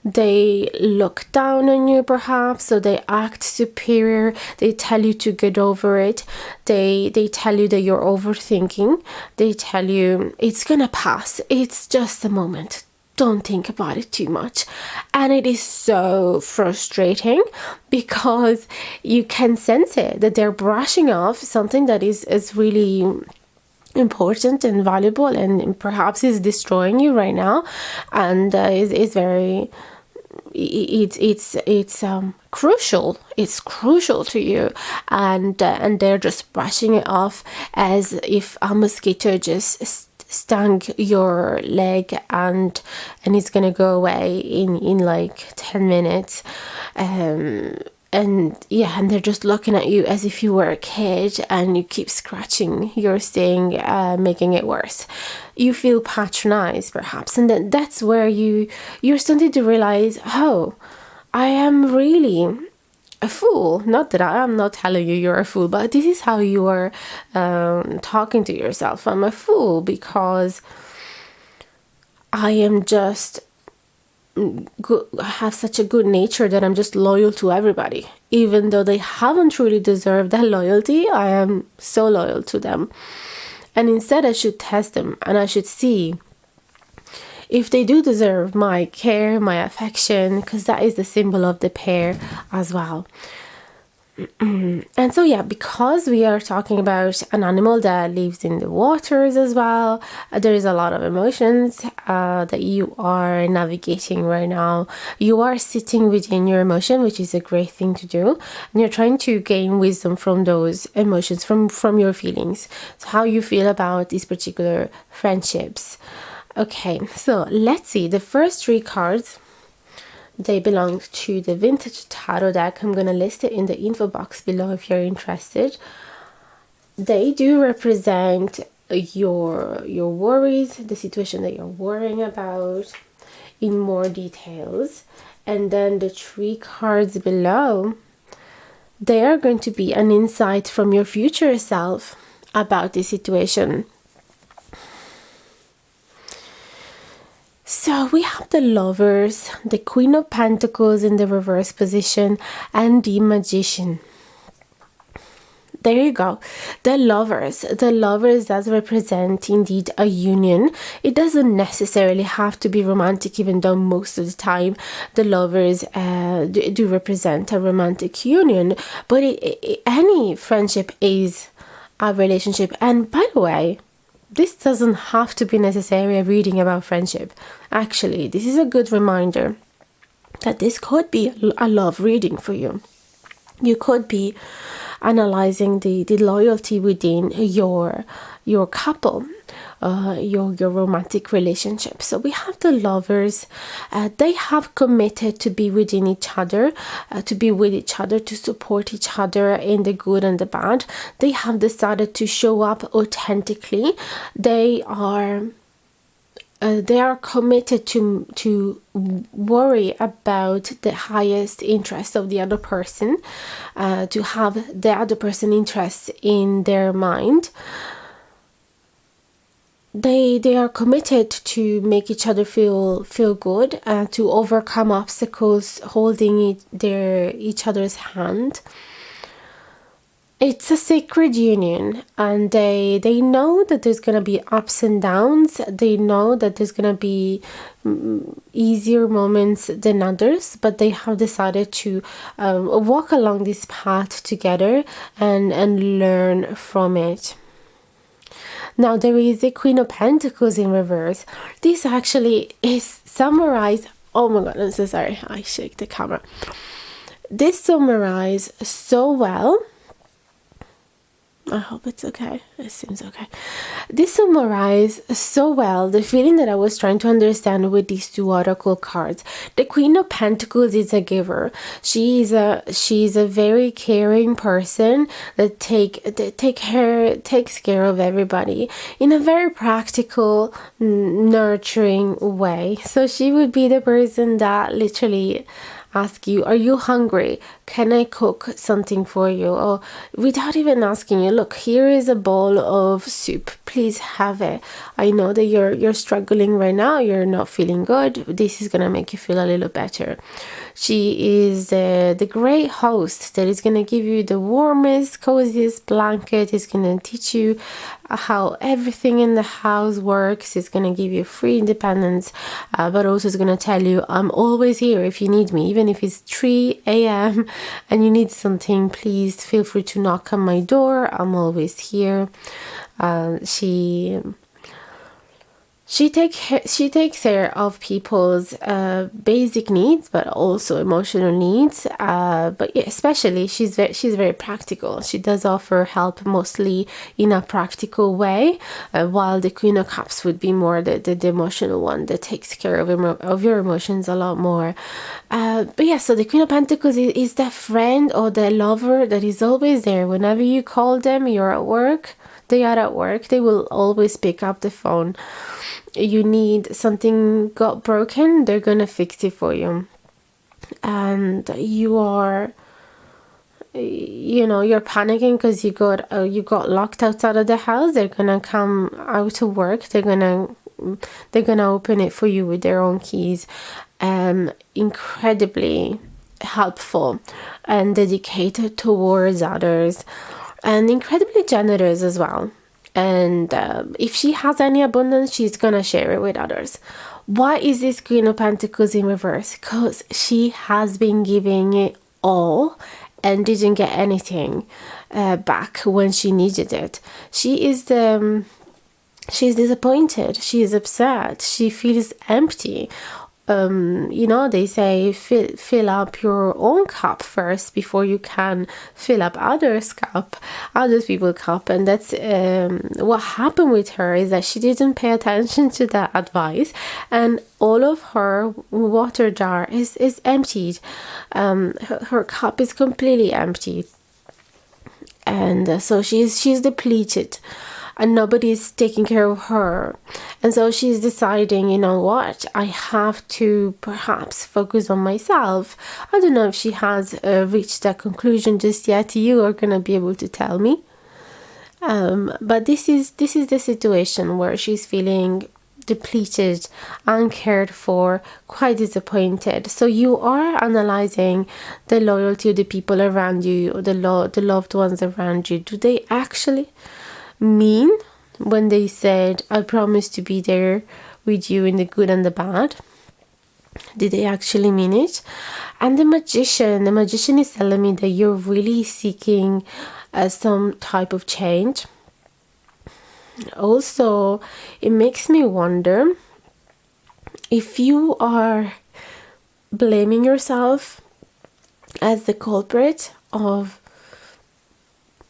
They look down on you, perhaps, so they act superior. They tell you to get over it. They tell you that you're overthinking. They tell you it's gonna pass. It's just a moment. Don't think about it too much. And it is so frustrating because you can sense it, that they're brushing off something that is really important and valuable, and perhaps is destroying you right now, and is very, it's crucial. It's crucial to you, and they're just brushing it off as if a mosquito just stung your leg, and it's gonna go away in like 10 minutes. And they're just looking at you as if you were a kid, and you keep scratching your sting, making it worse. You feel patronized, perhaps, and then that's where you're starting to realize, oh, I am really a fool. Not that I'm not telling you you're a fool, but this is how you are talking to yourself. I'm a fool because I am just good, have such a good nature that I'm just loyal to everybody, even though they haven't really deserved that loyalty. I am so loyal to them, and instead I should test them, and I should see if they do deserve my care, my affection, because that is the symbol of the pair as well. And so because we are talking about an animal that lives in the waters as well, there is a lot of emotions that you are navigating right now. You are sitting within your emotion, which is a great thing to do, and you're trying to gain wisdom from those emotions, from your feelings. So how you feel about these particular friendships. Okay, so let's see. The first 3 cards, they belong to the vintage tarot deck. I'm going to list it in the info box below if you're interested. They do represent your worries, the situation that you're worrying about in more details. And then the 3 cards below, they are going to be an insight from your future self about the situation. So we have the Lovers, the Queen of Pentacles in the reverse position, and the Magician. There you go. The Lovers does represent indeed a union. It doesn't necessarily have to be romantic, even though most of the time the Lovers do represent a romantic union. But any friendship is a relationship. And by the way, this doesn't have to be necessarily a reading about friendship. Actually, this is a good reminder that this could be a love reading for you. You could be analyzing the loyalty within your couple, your romantic relationship. So we have the Lovers. They have committed to be within each other, to be with each other, to support each other in the good and the bad. They have decided to show up authentically. They are committed to worry about the highest interest of the other person, to have the other person interest in their mind. They are committed to make each other feel good, to overcome obstacles, holding each other's hand. It's a sacred union, and they know that there's going to be ups and downs. They know that there's going to be easier moments than others, but they have decided to walk along this path together and learn from it. Now there is the Queen of Pentacles in reverse. This actually is summarized. Oh my god, I'm so sorry. I shake the camera. This summarizes so well I hope it's okay. It seems okay. This summarizes so well the feeling that I was trying to understand with these two oracle cards. The Queen of Pentacles is a giver. She's a very caring person that takes care of everybody in a very practical, nurturing way. So she would be the person that literally ask you, are you hungry? Can I cook something for you? Or without even asking you, look, here is a bowl of soup, please have it. I know that you're struggling right now, you're not feeling good, this is gonna make you feel a little better. She is the great host that is gonna give you the warmest, coziest blanket, is gonna teach you how everything in the house works, is gonna give you free independence, but also is gonna tell you, I'm always here if you need me, even if it's 3 a.m. and you need something, please feel free to knock on my door, I'm always here. She takes care of people's basic needs, but also emotional needs. But yeah, especially she's very practical. She does offer help mostly in a practical way, while the Queen of Cups would be more the emotional one that takes care of your emotions a lot more. But yeah, so the Queen of Pentacles is the friend or the lover that is always there whenever you call them. You're at work. They are at work. They will always pick up the phone. You need something got broken, they're gonna fix it for you. And you're panicking because you got locked outside of the house. They're gonna come out to work. They're gonna open it for you with their own keys. Incredibly helpful and dedicated towards others, and incredibly generous as well. And if she has any abundance, she's gonna share it with others. Why is this Queen of Pentacles in reverse? Because she has been giving it all and didn't get anything back when she needed it. She's disappointed. She is upset. She feels empty. They say fill up your own cup first before you can fill up other people's cup. And that's what happened with her, is that she didn't pay attention to that advice, and all of her water jar is emptied. Her cup is completely empty, and so she's depleted, and nobody's taking care of her. And so she's deciding, you know what, I have to perhaps focus on myself. I don't know if she has reached that conclusion just yet. You are gonna be able to tell me. But this is the situation where she's feeling depleted, uncared for, quite disappointed. So you are analyzing the loyalty of the people around you, or the loved ones around you. Do they actually mean when they said, I promise to be there with you in the good and the bad? Did they actually mean it? And the magician is telling me that you're really seeking some type of change. Also, it makes me wonder if you are blaming yourself as the culprit of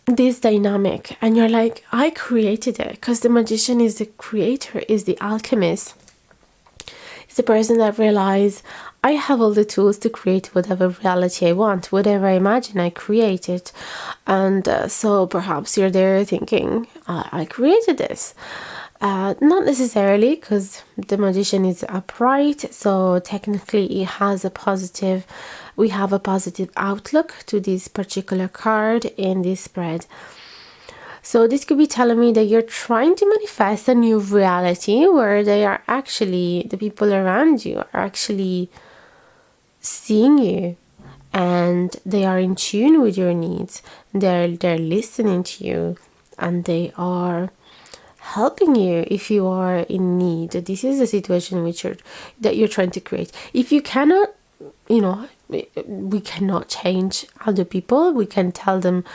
this dynamic, and you're like, I created it, because the magician is the creator, is the alchemist. It's the person that realizes, I have all the tools to create whatever reality I want, whatever I imagine, I create it. And so perhaps you're there thinking, I created this. Not necessarily, because the magician is upright, so technically it has we have a positive outlook to this particular card in this spread. So this could be telling me that you're trying to manifest a new reality where the people around you are actually seeing you, and they are in tune with your needs. They're listening to you, and they are helping you if you are in need. This is a situation that you're trying to create. If you cannot, we cannot change other people. We can tell them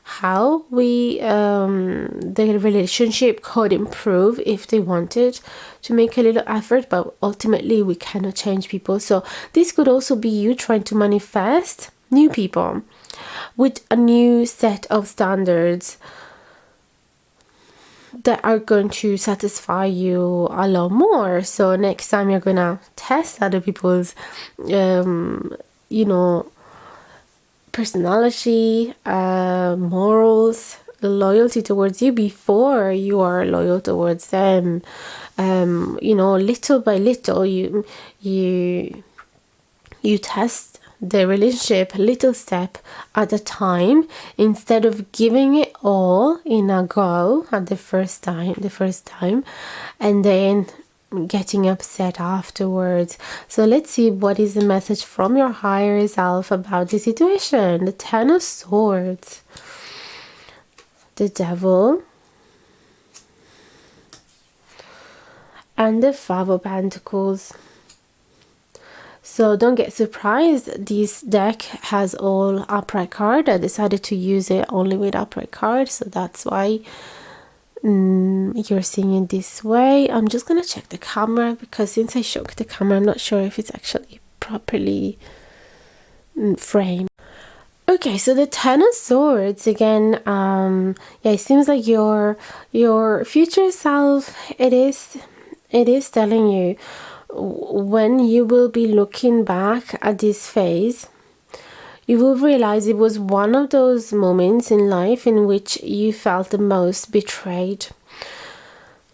how the relationship could improve if they wanted to make a little effort, but ultimately we cannot change people. So this could also be you trying to manifest new people with a new set of standards, that are going to satisfy you a lot more. So next time you're gonna test other people's personality, morals, loyalty towards you before you are loyal towards them. Little by little you test the relationship little step at a time, instead of giving it all in a go at the first time and then getting upset afterwards. So let's see what is the message from your higher self about the situation. The Ten of Swords, the Devil, and the Five of Pentacles. So don't get surprised, this deck has all upright card. I decided to use it only with upright cards, so that's why you're seeing it this way. I'm just gonna check the camera, because since I shook the camera, I'm not sure if it's actually properly framed. Okay, so the Ten of Swords again. It seems like your future self, it is telling you, when you will be looking back at this phase, you will realize it was one of those moments in life in which you felt the most betrayed.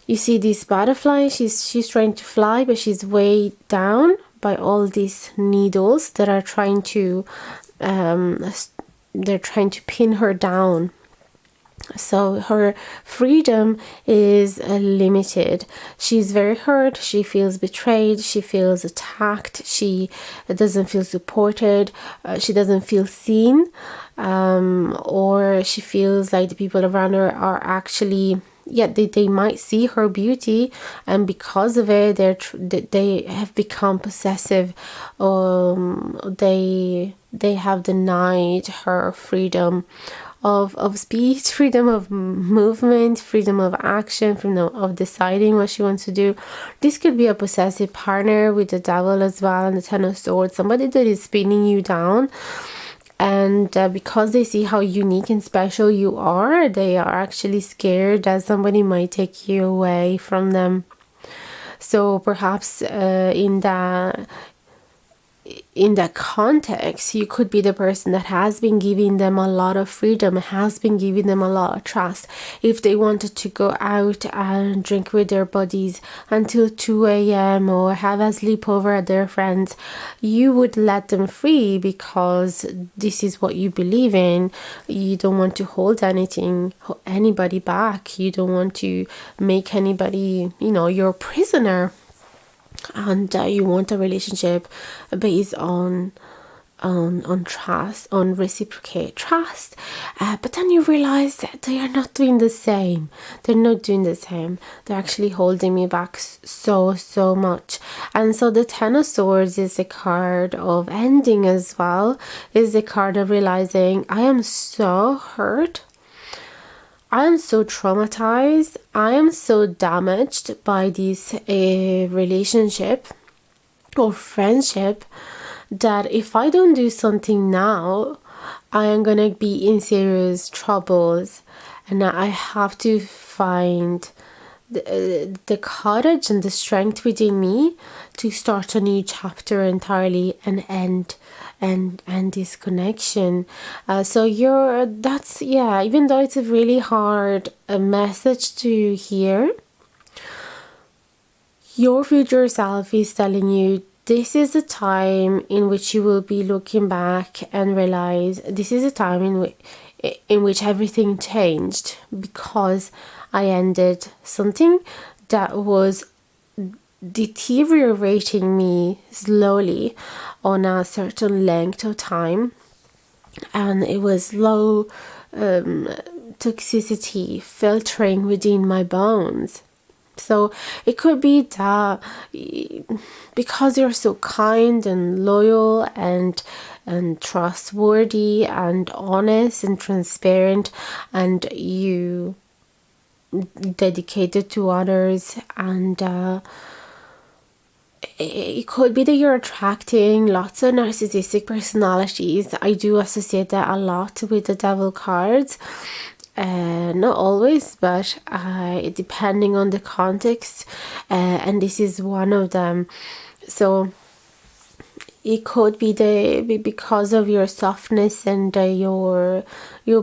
You see this butterfly, she's trying to fly, but she's weighed down by all these needles that are trying to pin her down. So her freedom is limited. She's very hurt. She feels betrayed. She feels attacked. She doesn't feel supported. She doesn't feel seen. Or she feels like the people around her are actually, they might see her beauty, and because of it, they have become possessive. They have denied her freedom of speech, freedom of movement, freedom of action, freedom of deciding what she wants to do. This could be a possessive partner with the Devil as well, and the Ten of Swords, somebody that is spinning you down. And because they see how unique and special you are, they are actually scared that somebody might take you away from them. So perhaps in that context, you could be the person that has been giving them a lot of freedom, has been giving them a lot of trust. If they wanted to go out and drink with their buddies until 2 a.m. or have a sleepover at their friends, you would let them free because this is what you believe in. You don't want to hold anybody back. You don't want to make anybody, your prisoner. And you want a relationship based on trust, on reciprocate trust, but then you realize that they are not doing the same. They're not doing the same. They're actually holding me back so much. And so the Ten of Swords is a card of ending as well. Is a card of realizing, I am so hurt, I am so traumatized, I am so damaged by this relationship or friendship, that if I don't do something now, I am gonna be in serious troubles, and I have to find the courage and the strength within me to start a new chapter entirely and end this connection. So even though it's a really hard message to hear, your future self is telling you this is a time in which you will be looking back and realize this is a time in which everything changed, because I ended something that was deteriorating me slowly on a certain length of time, and it was low toxicity filtering within my bones. So it could be that because you're so kind and loyal and trustworthy and honest and transparent, and you dedicated to others, and it could be that you're attracting lots of narcissistic personalities. I do associate that a lot with the Devil cards. not always, but depending on the context, and this is one of them. So it could be because of your softness and your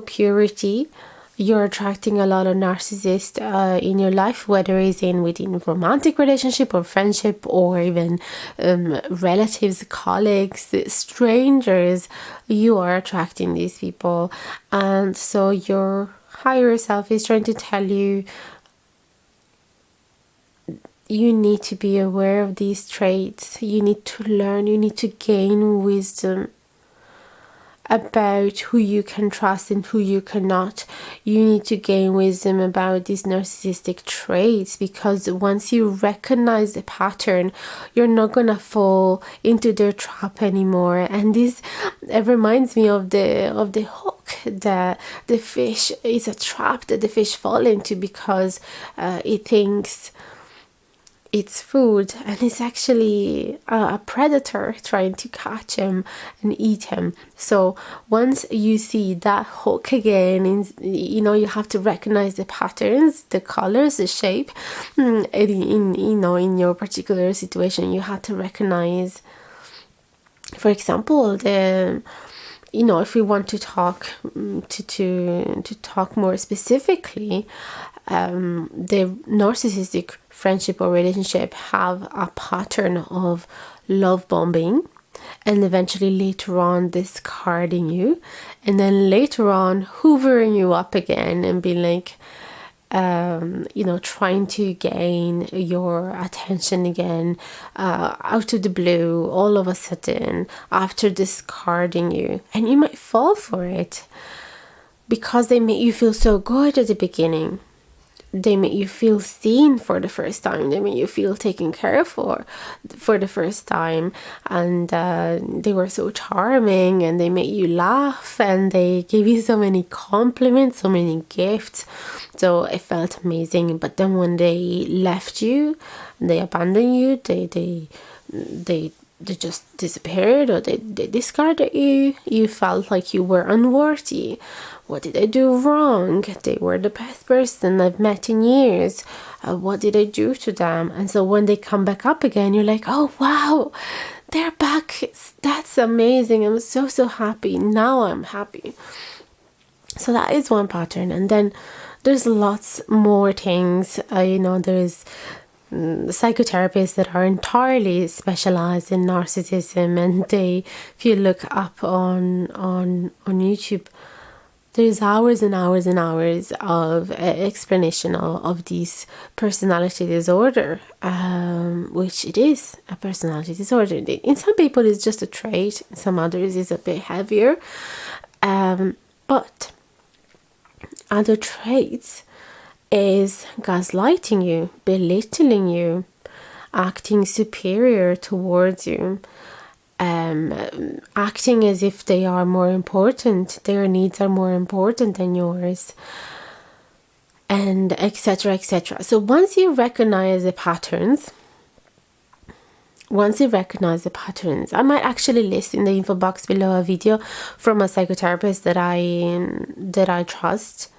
purity. You're attracting a lot of narcissists in your life, whether it's within romantic relationship or friendship, or even relatives, colleagues, strangers. You are attracting these people, and so your higher self is trying to tell you, you need to be aware of these traits. You need to learn, you need to gain wisdom about who you can trust and who you cannot. You need to gain wisdom about these narcissistic traits, because once you recognize the pattern, you're not gonna fall into their trap anymore. And this, it reminds me of the hook that the fish is a trap that the fish fall into, because it thinks it's food, and it's actually a predator trying to catch him and eat him. So once you see that hook again, you have to recognize the patterns, the colors, the shape. In your particular situation, you have to recognize, for example, if we want to talk to talk more specifically, the narcissistic friendship or relationship have a pattern of love bombing, and eventually later on discarding you, and then later on hoovering you up again and being like, trying to gain your attention again, out of the blue, all of a sudden, after discarding you. And you might fall for it because they make you feel so good at the beginning. They make you feel seen for the first time. They make you feel taken care of for the first time. And they were so charming, and they made you laugh, and they gave you so many compliments, so many gifts. So it felt amazing. But then when they left you, they abandoned you, they just disappeared, or they discarded you, you felt like you were unworthy. What did I do wrong? They were the best person I've met in years. What did I do to them? And so when they come back up again, you're like, oh wow, they're back. That's amazing. I'm so happy. Now I'm happy. So that is one pattern. And then there's lots more things. There's psychotherapists that are entirely specialized in narcissism, and if you look up on YouTube, there's hours and hours and hours of explanation of these personality disorder, which it is a personality disorder. In some people it's just a trait, in some others it's a bit heavier, but other traits is gaslighting you, belittling you, acting superior towards you, acting as if they are more important, their needs are more important than yours, and etc. etc. So once you recognize the patterns, I might actually list in the info box below a video from a psychotherapist that I trust.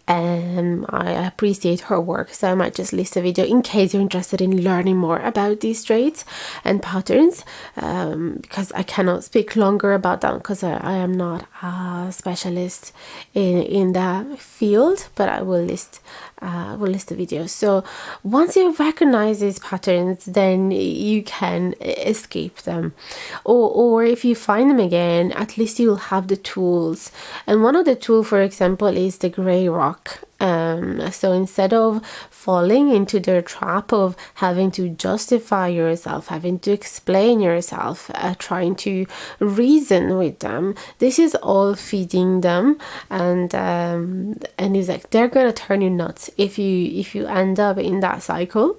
I appreciate her work, so I might just list a video in case you're interested in learning more about these traits and patterns, because I cannot speak longer about them because I am not a specialist in that field, but I will list the video. So once you recognize these patterns, then you can escape them, or if you find them again, at least you'll have the tools. And one of the tools, for example, is the gray rock. So instead of falling into their trap of having to justify yourself, having to explain yourself, trying to reason with them, this is all feeding them, and it's like they're gonna turn you nuts if you end up in that cycle.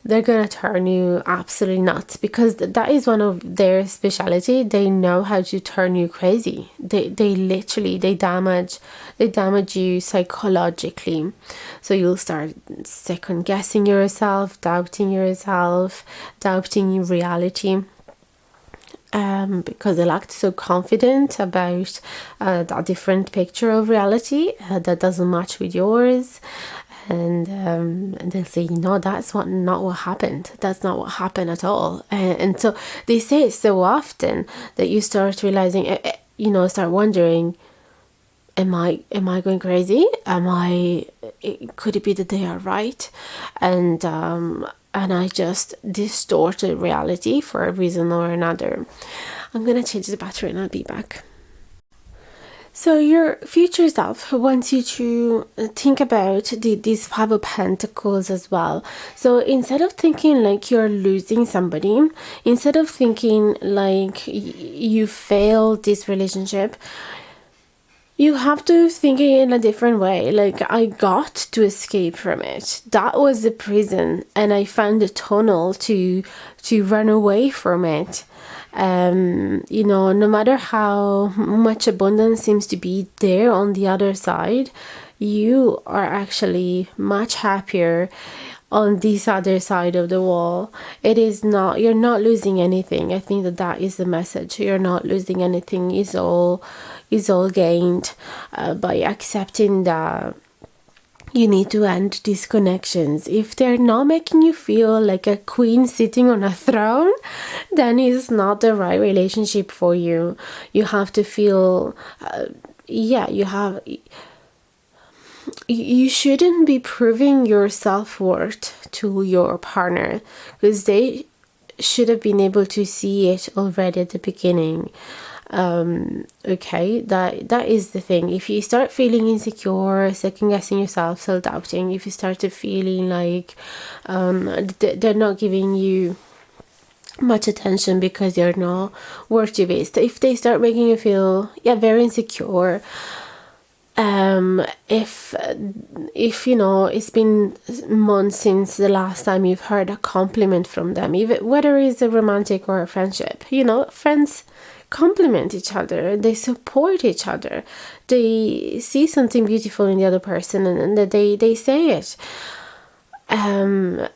They're gonna turn you absolutely nuts, because that is one of their specialty. They know how to turn you crazy. They literally damage you psychologically. So you'll start second guessing yourself, doubting reality. because they act so confident about a different picture of reality that doesn't match with yours. And they'll say, no, that's not what happened. That's not what happened at all. And so they say it so often that you start realizing, start wondering, am I going crazy? Could it be that they are right? And I just distorted reality for a reason or another. I'm gonna change the battery and I'll be back. So your future self wants you to think about these Five of Pentacles as well. So instead of thinking like you're losing somebody, instead of thinking like you failed this relationship, you have to think in a different way. Like, I got to escape from it. That was the prison, and I found a tunnel to run away from it. No matter how much abundance seems to be there on the other side, you are actually much happier on this other side of the wall. You're not losing anything. I think that is the message. You're not losing anything. Is all gained by accepting that you need to end these connections. If they're not making you feel like a queen sitting on a throne, then it's not the right relationship for you. You have to feel, you shouldn't be proving your self-worth to your partner, because they should have been able to see it already at the beginning. Okay, that is the thing. If you start feeling insecure, second guessing yourself, self-doubting, if you start to feeling like they're not giving you much attention because you're not worthy of it, if they start making you feel very insecure, if it's been months since the last time you've heard a compliment from them, even whether it's a romantic or a friendship, friends compliment each other, they support each other, they see something beautiful in the other person, and they say it.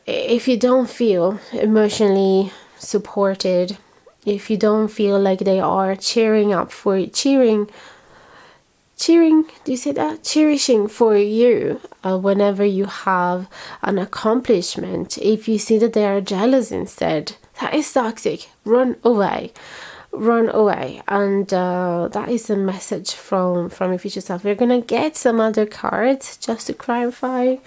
If you don't feel emotionally supported, if you don't feel like they are cherishing for you whenever you have an accomplishment, if you see that they are jealous instead, that is toxic. Run away. And that is a message from your future self. We're gonna get some other cards just to clarify.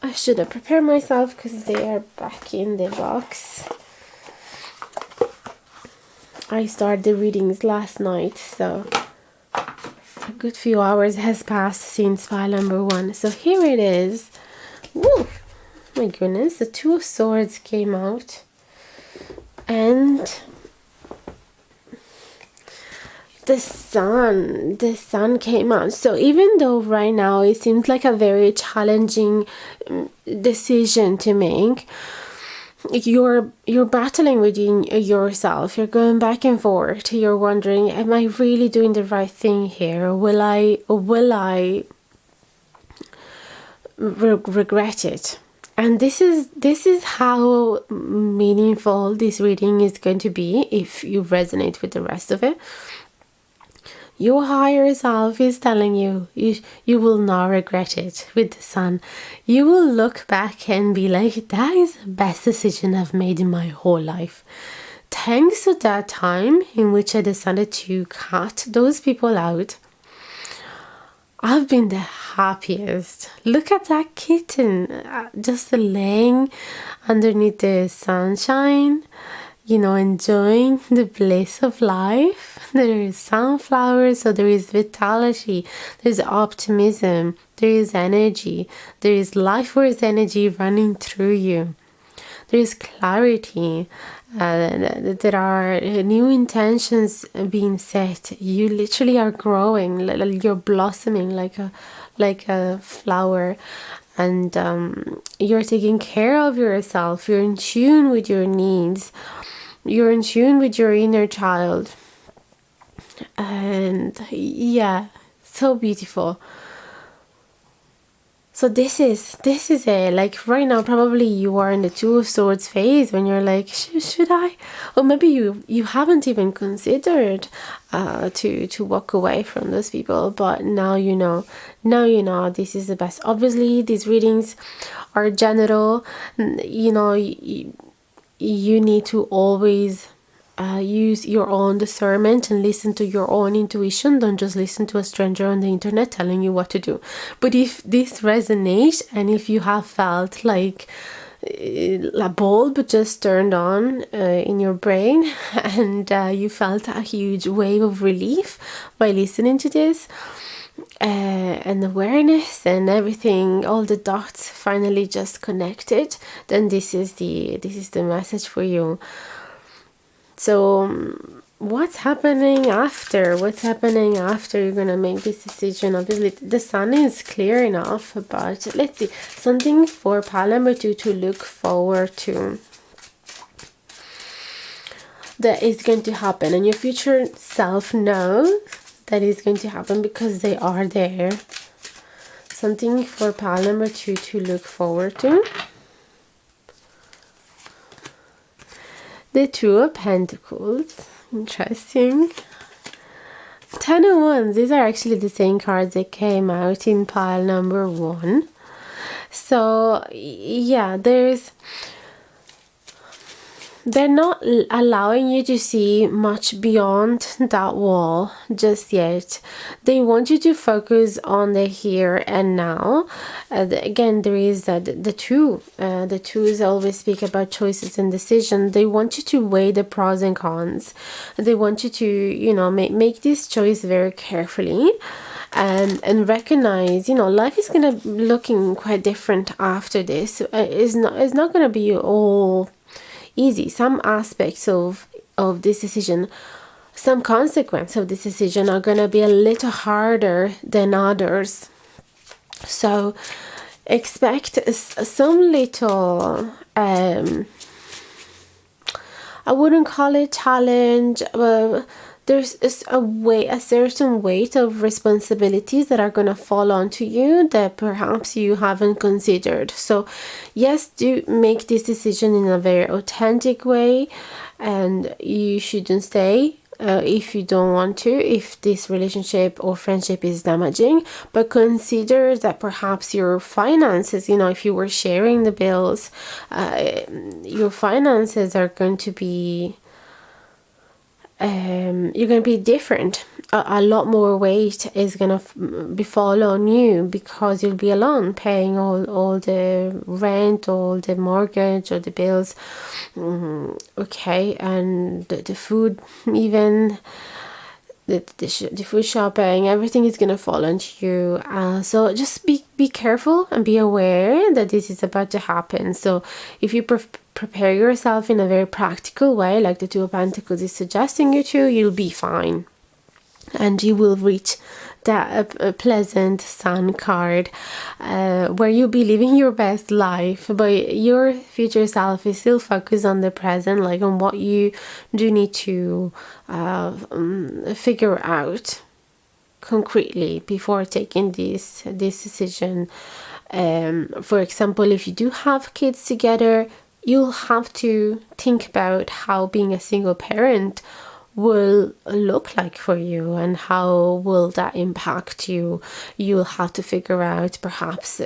I should have prepared myself because they are back in the box. I started the readings last night, so a good few hours has passed since file number 1. So here it is. Woo! My goodness, the Two of Swords came out. And the sun came out. So even though right now it seems like a very challenging decision to make, you're battling within yourself. You're going back and forth. You're wondering, am I really doing the right thing here? Will I regret it? And this is how meaningful this reading is going to be if you resonate with the rest of it. Your higher self is telling you will not regret it with the Sun. You will look back and be like, that is the best decision I've made in my whole life. Thanks to that time in which I decided to cut those people out, I've been the happiest. Look at that kitten, just laying underneath the sunshine, enjoying the bliss of life. There is sunflowers, so there is vitality, there's optimism, there is energy, there is life force energy running through you. There is clarity. There are new intentions being set. You literally are growing. You're blossoming like a flower, and you're taking care of yourself. You're in tune with your needs. You're in tune with your inner child, and so beautiful. So this is it. Like right now, probably you are in the Two of Swords phase when you're like, should I? Or maybe you haven't even considered to walk away from those people, but now you know. Now you know this is the best. Obviously, these readings are general. You know, you need to always use your own discernment and listen to your own intuition. Don't just listen to a stranger on the internet telling you what to do. But if this resonates, and if you have felt like a bulb just turned on in your brain, and you felt a huge wave of relief by listening to this, and awareness and everything, all the dots finally just connected, then this is the message for you. So what's happening after? What's happening after you're gonna make this decision? Obviously the sun is clear enough, but let's see, something for pile number 2 to look forward to that is going to happen, and your future self knows that is going to happen because they are there. Something for pile number 2 to look forward to. The Two of Pentacles. Interesting. Ten of Wands. These are actually the same cards that came out in pile number 1. So yeah, they're not allowing you to see much beyond that wall just yet. They want you to focus on the here and now. Again, there is the two. The twos always speak about choices and decisions. They want you to weigh the pros and cons. They want you to, you know, make this choice very carefully. And recognize, you know, life is gonna be looking quite different after this. It's not gonna be all easy. Some aspects of this decision, some consequence of this decision are going to be a little harder than others. So expect some little I wouldn't call it challenge, there's a certain weight of responsibilities that are going to fall onto you that perhaps you haven't considered. So yes, do make this decision in a very authentic way, and you shouldn't stay if you don't want to, if this relationship or friendship is damaging. But consider that perhaps your finances, you know, if you were sharing the bills, your finances are going to be you're going to be different. A lot more weight is going to befall on you because you'll be alone paying all the rent, all the mortgage, or the bills. Okay, and the food, even the food shopping, everything is going to fall onto you. So just be careful and be aware that this is about to happen. So if you prepare yourself in a very practical way, like the Two of Pentacles is suggesting you to, you'll be fine. And you will reach that pleasant sun card where you'll be living your best life, but your future self is still focused on the present, like on what you do need to figure out concretely before taking this decision. For example, if you do have kids together, you'll have to think about how being a single parent will look like for you, and how will that impact you. You'll have to figure out perhaps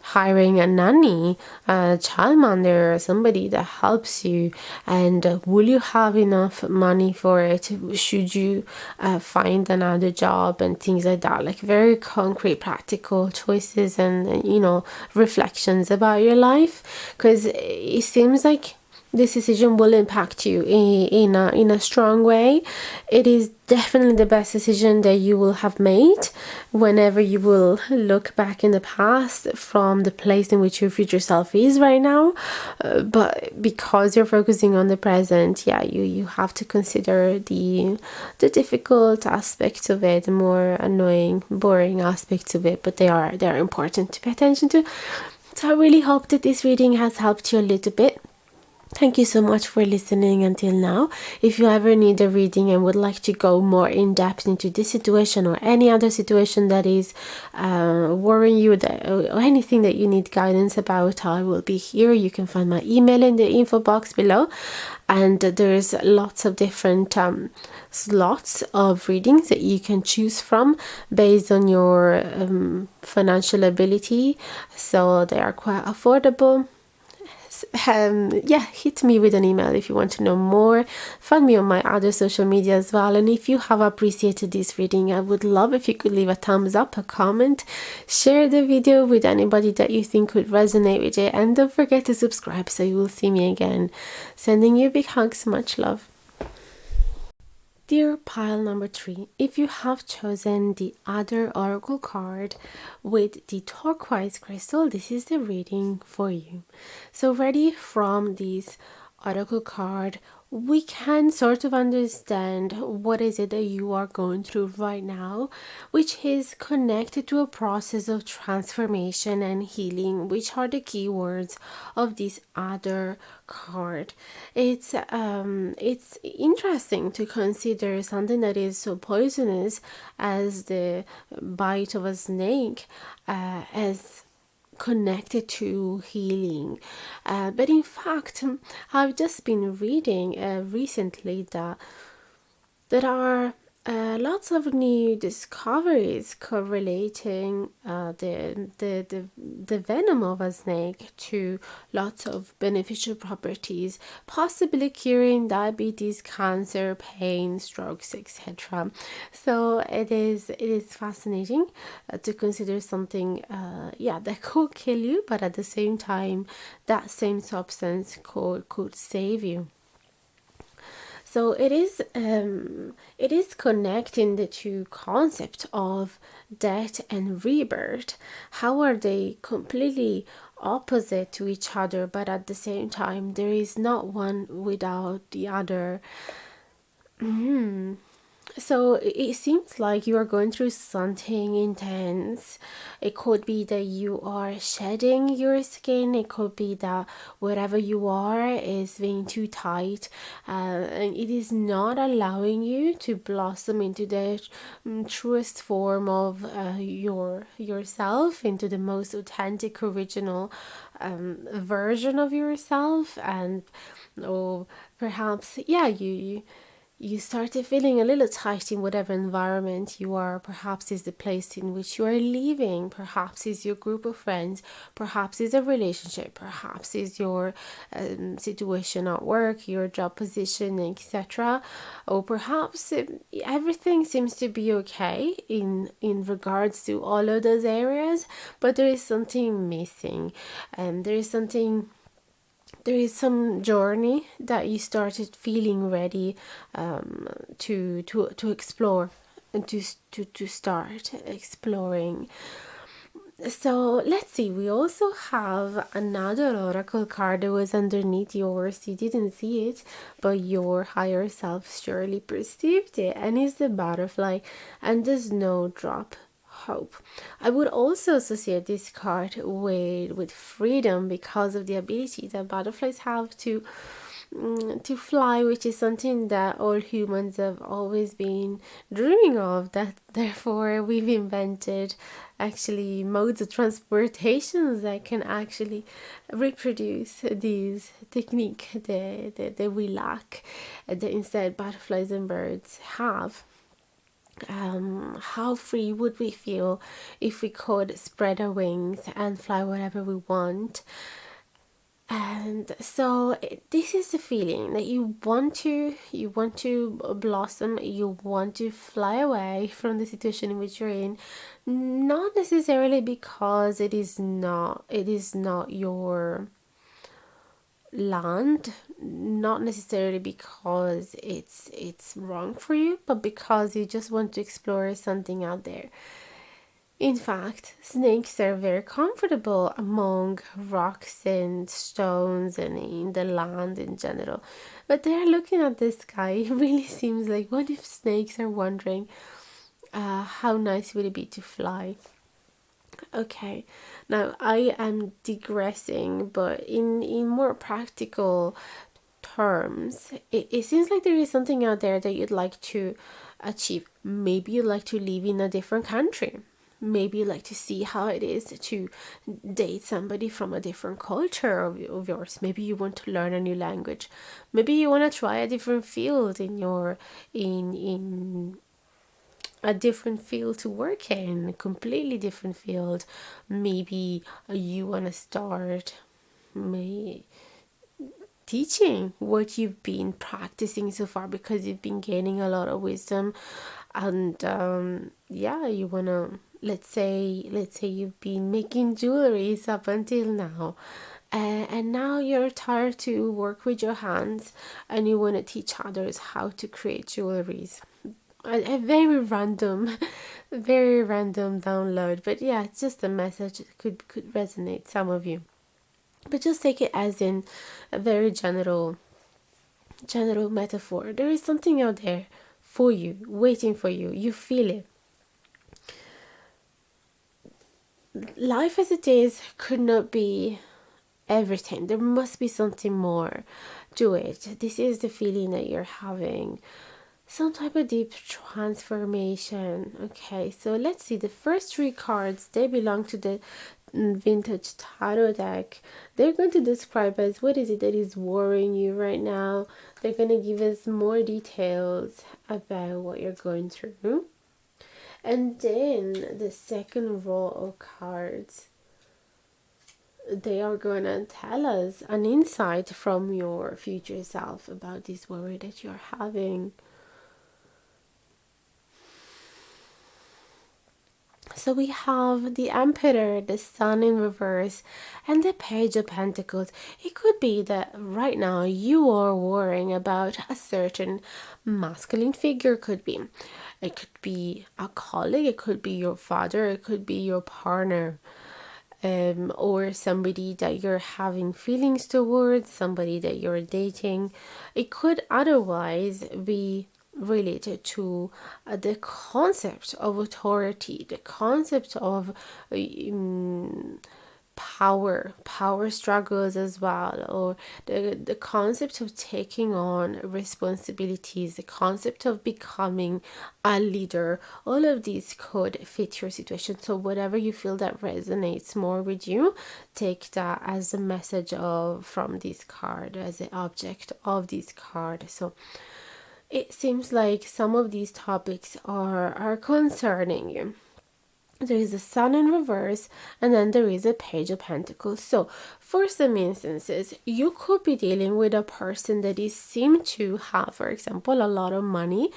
hiring a nanny, a childminder, or somebody that helps you, and will you have enough money for it? Should you find another job, and things like that, like very concrete practical choices and you know, reflections about your life, because it seems like this decision will impact you in a strong way. It is definitely the best decision that you will have made whenever you will look back in the past from the place in which your future self is right now. But because you're focusing on the present, yeah, you have to consider the difficult aspects of it, the more annoying, boring aspects of it, but they are important to pay attention to. So I really hope that this reading has helped you a little bit. Thank you so much for listening until now. If you ever need a reading and would like to go more in depth into this situation or any other situation that is worrying you, or anything that you need guidance about, I will be here. You can find my email in the info box below, and there's lots of different slots of readings that you can choose from based on your financial ability, so they are quite affordable. Yeah, hit me with an email if you want to know more. Find me on my other social media as well. And if you have appreciated this reading, I would love if you could leave a thumbs up, a comment, share the video with anybody that you think would resonate with it, and don't forget to subscribe so you will see me again. Sending you big hugs, much love. Dear pile number 3, if you have chosen the other oracle card with the turquoise crystal, this is the reading for you. So ready from this oracle card, we can sort of understand what is it that you are going through right now, which is connected to a process of transformation and healing, which are the key words of this other card. It's interesting to consider something that is so poisonous as the bite of a snake as connected to healing, but in fact I've just been reading recently that there are lots of new discoveries correlating the venom of a snake to lots of beneficial properties, possibly curing diabetes, cancer, pain, strokes, etc. So it is fascinating to consider something that could kill you, but at the same time that same substance could save you. So it is connecting the two concepts of death and rebirth. How are they completely opposite to each other, but at the same time there is not one without the other. So it seems like you are going through something intense. It could be that you are shedding your skin. It could be that wherever you are is being too tight, and it is not allowing you to blossom into the truest form of yourself, into the most authentic, original version of yourself. And or perhaps you started feeling a little tight in whatever environment you are. Perhaps is the place in which you are living, perhaps is your group of friends, perhaps is a relationship, perhaps is your situation at work, your job position, etc. Or perhaps everything seems to be okay in regards to all of those areas, but there is something missing, and there is some journey that you started feeling ready to explore and to start exploring. So let's see, we also have another oracle card that was underneath yours. You didn't see it, but your higher self surely perceived it, and it's the butterfly and the snowdrop. Hope. I would also associate this card with freedom, because of the ability that butterflies have to fly, which is something that all humans have always been dreaming of. That therefore we've invented actually modes of transportations that can actually reproduce these technique that we lack, that instead butterflies and birds have. How free would we feel if we could spread our wings and fly wherever we want? And so this is the feeling that you want to blossom, you want to fly away from the situation in which you're in, not necessarily because it is not your land, not necessarily because it's wrong for you, but because you just want to explore something out there. In fact, snakes are very comfortable among rocks and stones and in the land in general, but they're looking at the sky. It really seems like, what if snakes are wondering how nice would it be to fly? Okay, now I am digressing, but in more practical terms, it seems like there is something out there that you'd like to achieve. Maybe you'd like to live in a different country. Maybe you'd like to see how it is to date somebody from a different culture of yours. Maybe you want to learn a new language. Maybe you want to try a different field in a different field to work in, a completely different field. Maybe you want to start teaching what you've been practicing so far because you've been gaining a lot of wisdom, and you want to, let's say you've been making jewelries up until now, and now you're tired to work with your hands and you want to teach others how to create jewelries. A very random very random download, but yeah, it's just a message that could resonate some of you, but just take it as in a very general metaphor. There is something out there for you, waiting for you. You feel it. Life as it is could not be everything. There must be something more to it. This is the feeling that you're having. Some type of deep transformation. Okay, so let's see. The first three cards, they belong to the vintage tarot deck. They're going to describe us what is it that is worrying you right now. They're going to give us more details about what you're going through. And then the second row of cards, they are going to tell us an insight from your future self about this worry that you're having. So we have the Emperor, the Sun in reverse, and the Page of Pentacles. It could be that right now you are worrying about a certain masculine figure. Could be. It could be a colleague, it could be your father, it could be your partner, or somebody that you're having feelings towards, somebody that you're dating. It could otherwise be related to the concept of authority, the concept of power struggles as well, or the concept of taking on responsibilities, the concept of becoming a leader. All of these could fit your situation. So whatever you feel that resonates more with you, take that as a message from this card, as the object of this card. So it seems like some of these topics are concerning you. There is a Sun in reverse, and then there is a Page of Pentacles. So for some instances, you could be dealing with a person that is seem to have, for example, a lot of money.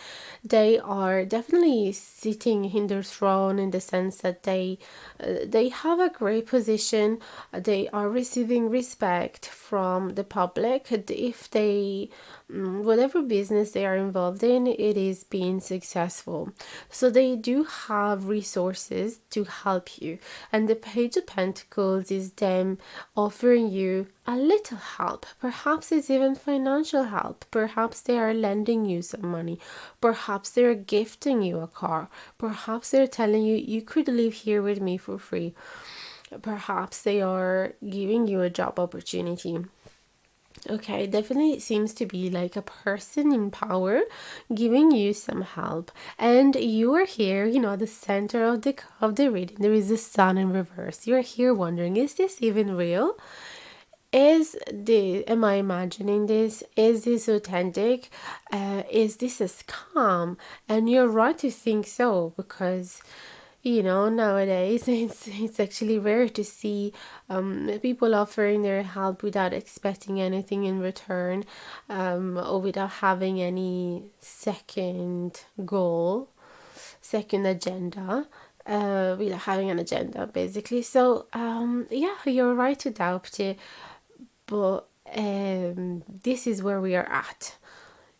They are definitely sitting in their throne in the sense that they have a great position. They are receiving respect from the public. If they whatever business they are involved in, it is being successful. So they do have resources to help you. And the Page of Pentacles is them offering you a little help. Perhaps it's even financial help. Perhaps they are lending you some money. Perhaps they're gifting you a car. Perhaps they're telling you, you could live here with me for free. Perhaps they are giving you a job opportunity. Okay, definitely seems to be like a person in power giving you some help, and you are here, at the center of the reading. There is the Sun in reverse. You're here wondering, is this even real? Am I imagining this? Is this authentic? Is this a scam? And you're right to think so, because nowadays it's actually rare to see people offering their help without expecting anything in return, or without having any second goal, second agenda, without having an agenda, basically. So you're right to doubt it, but this is where we are at.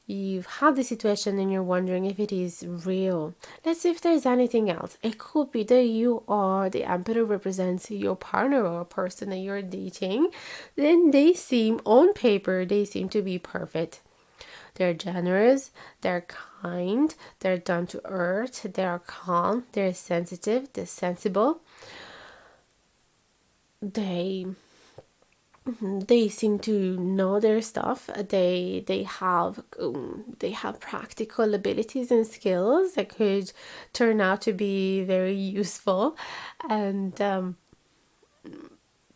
You've had the situation and you're wondering if it is real. Let's see if there's anything else. It could be that the Emperor represents your partner or a person that you're dating. Then on paper, they seem to be perfect. They're generous, they're kind, they're down to earth, they're calm, they're sensitive, they're sensible. They They seem to know their stuff. They have practical abilities and skills that could turn out to be very useful, and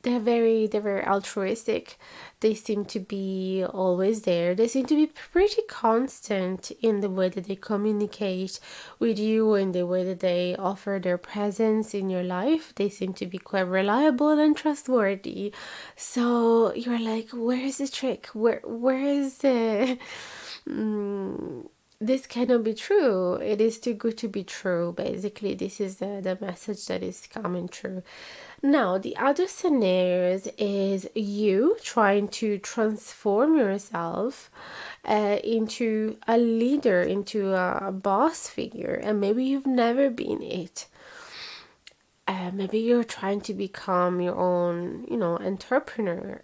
they're very altruistic. They seem to be always there. They seem to be pretty constant in the way that they communicate with you and the way that they offer their presence in your life. They seem to be quite reliable and trustworthy. So you're like, where is the trick? Where is the this cannot be true. It is too good to be true. Basically, this is the message that is coming true. Now, the other scenarios is you trying to transform yourself into a leader, into a boss figure, and maybe you've never been it. Maybe you're trying to become your own, entrepreneur.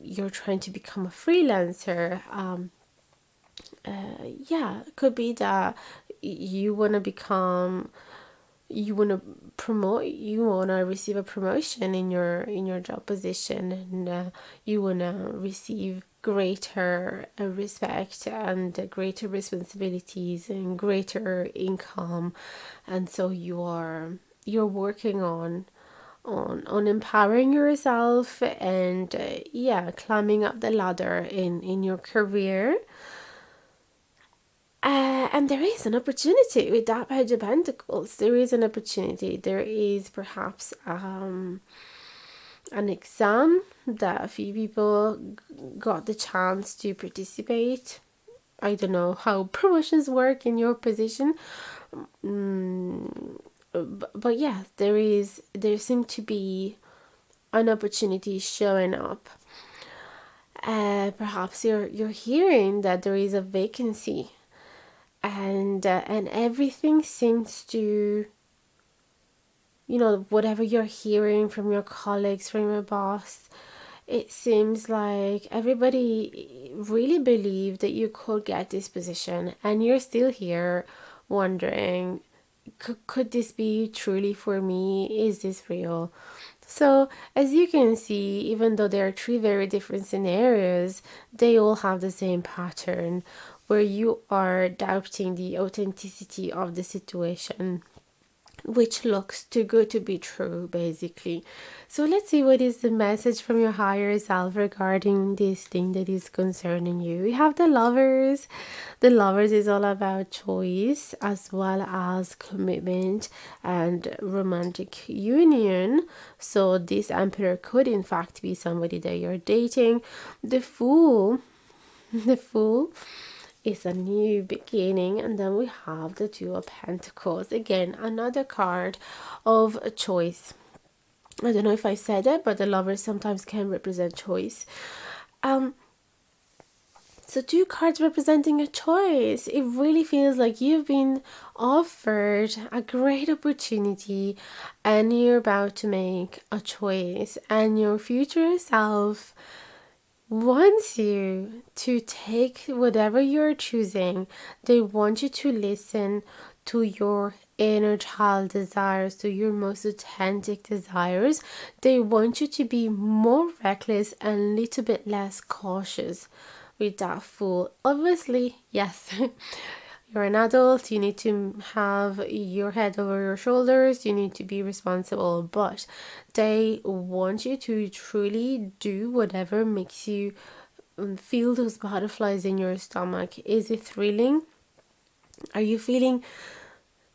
You're trying to become a freelancer. Yeah, it could be that you want to become you want to receive a promotion in your job position, and you want to receive greater respect and greater responsibilities and greater income, and so you're working on empowering yourself and climbing up the ladder in your career. And there is an opportunity with that Page of Pentacles. There is an opportunity. There is perhaps an exam that a few people got the chance to participate. I don't know how promotions work in your position. But yeah, there seems to be an opportunity showing up. Perhaps you're hearing that there is a vacancy, and everything seems to, whatever you're hearing from your colleagues, from your boss, it seems like everybody really believed that you could get this position, and you're still here wondering, could this be truly for me? Is this real? So, as you can see, even though there are three very different scenarios, they all have the same pattern where you are doubting the authenticity of the situation, which looks too good to be true, basically. So let's see what is the message from your higher self regarding this thing that is concerning you. We have the Lovers. The Lovers is all about choice as well as commitment and romantic union. So this Emperor could in fact be somebody that you're dating. The Fool. The Fool is a new beginning, and then we have the Two of Pentacles, again another card of a choice. I don't know if I said it, but the Lovers sometimes can represent choice. So two cards representing a choice. It really feels like you've been offered a great opportunity and you're about to make a choice, and your future self wants you to take whatever you're choosing. They want you to listen to your inner child desires, to your most authentic desires. They want you to be more reckless and a little bit less cautious with that Fool. Obviously, yes. You're an adult, you need to have your head over your shoulders, you need to be responsible, but they want you to truly do whatever makes you feel those butterflies in your stomach. Is it thrilling? Are you feeling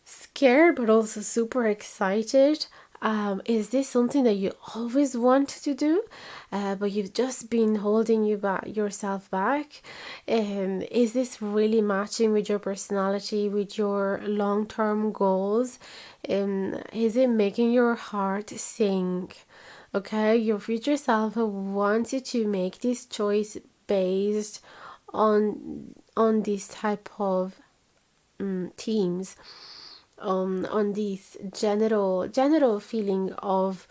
scared but also super excited? Is this something that you always wanted to do, but you've just been holding yourself back? Is this really matching with your personality, with your long-term goals? Is it making your heart sing? Okay, your future self wants you to make this choice based on this type of themes, on this general feeling of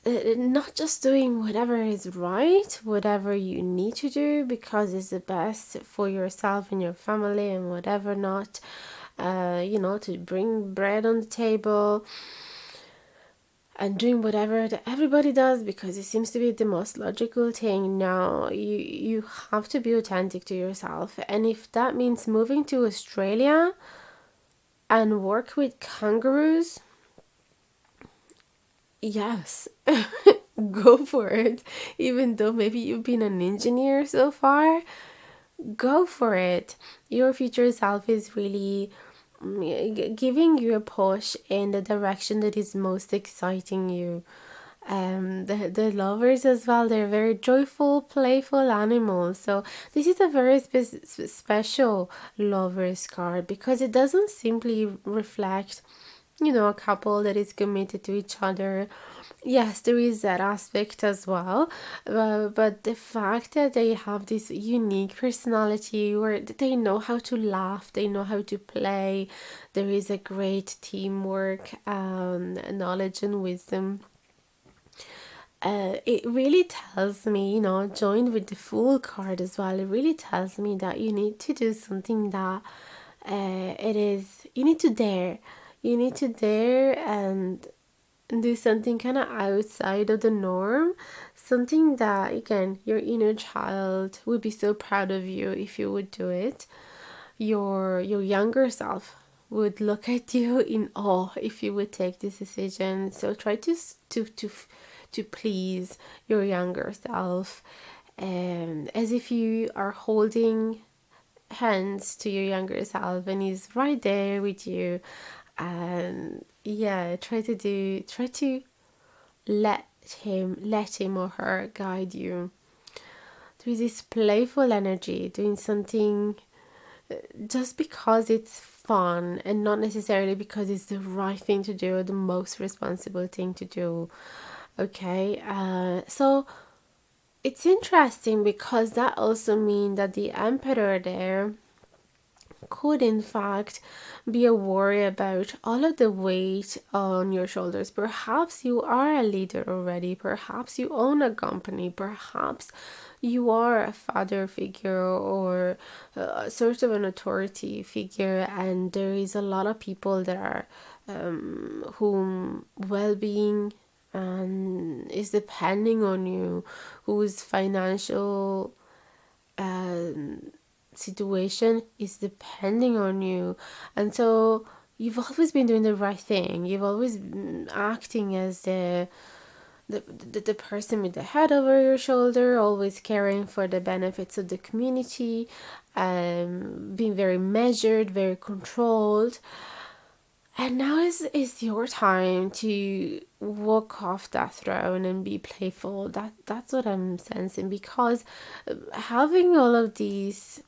not just doing whatever is right, whatever you need to do because it's the best for yourself and your family and whatever not, to bring bread on the table. and doing whatever that everybody does because it seems to be the most logical thing. No, you have to be authentic to yourself. And if that means moving to Australia and work with kangaroos, yes, go for it. Even though maybe you've been an engineer so far, go for it. Your future self is really giving you a push in the direction that is most exciting you. The lovers as well, they're very joyful, playful animals. So this is a very special lovers card because it doesn't simply reflect, a couple that is committed to each other. Yes, there is that aspect as well, but the fact that they have this unique personality where they know how to laugh, they know how to play, there is a great teamwork, knowledge and wisdom. It really tells me, joined with the Fool card as well, it really tells me that you need to do something that you need to dare. You need to dare and do something kind of outside of the norm. Something that, again, your inner child would be so proud of you if you would do it. Your younger self would look at you in awe if you would take this decision. So try to please your younger self, as if you are holding hands to your younger self and he's right there with you. And yeah, try to let him or her guide you. There is this playful energy, doing something just because it's fun and not necessarily because it's the right thing to do or the most responsible thing to do. Okay, so it's interesting because that also means that the emperor there could in fact be a worry about all of the weight on your shoulders. Perhaps you are a leader already, perhaps you own a company, perhaps you are a father figure or sort of an authority figure, and there is a lot of people that are whom well-being is depending on you, whose financial situation is depending on you. And so you've always been doing the right thing, you've always been acting as the person with the head over your shoulder, always caring for the benefits of the community, being very measured, very controlled. And now is your time to walk off that throne and be playful. That's what I'm sensing, because having all of these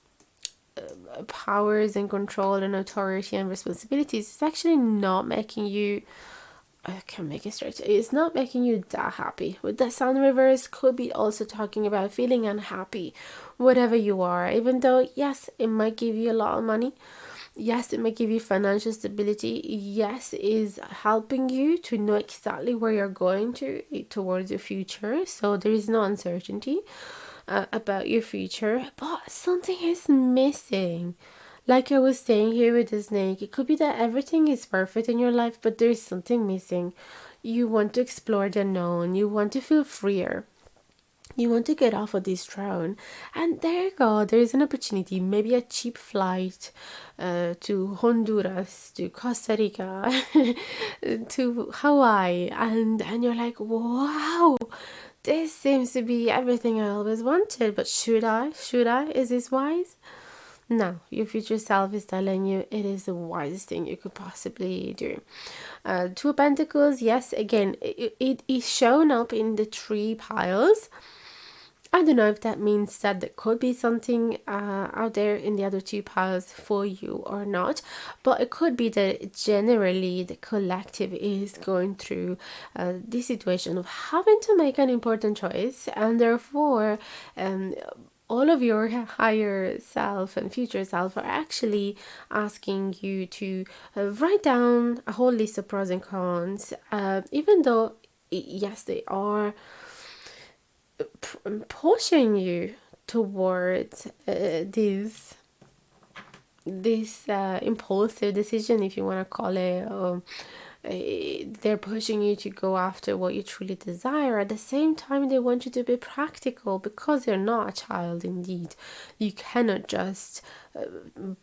powers and control and authority and responsibilities is actually not making you, I can make it straight, it's not making you that happy. With the sun reverse could be also talking about feeling unhappy whatever you are, even though yes, it might give you a lot of money, yes, it might give you financial stability, yes, it is helping you to know exactly where you're going towards your future, so there is no uncertainty about your future, but something is missing. Like I was saying here with the snake, it could be that everything is perfect in your life, but there is something missing. You want to explore the unknown, you want to feel freer. You want to get off of this throne, and there you go. There is an opportunity, maybe a cheap flight to Honduras, to Costa Rica, to Hawaii, and you're like, wow, this seems to be everything I always wanted. But should I? Should I? Is this wise? No, your future self is telling you it is the wisest thing you could possibly do. Two of Pentacles, yes, again, it is shown up in the three piles. I don't know if that means that there could be something out there in the other two piles for you or not, but it could be that generally the collective is going through this situation of having to make an important choice, and therefore all of your higher self and future self are actually asking you to write down a whole list of pros and cons, even though yes, they are pushing you towards this impulsive decision, if you want to call it, or they're pushing you to go after what you truly desire. At the same time, they want you to be practical, because you're not a child indeed. You cannot just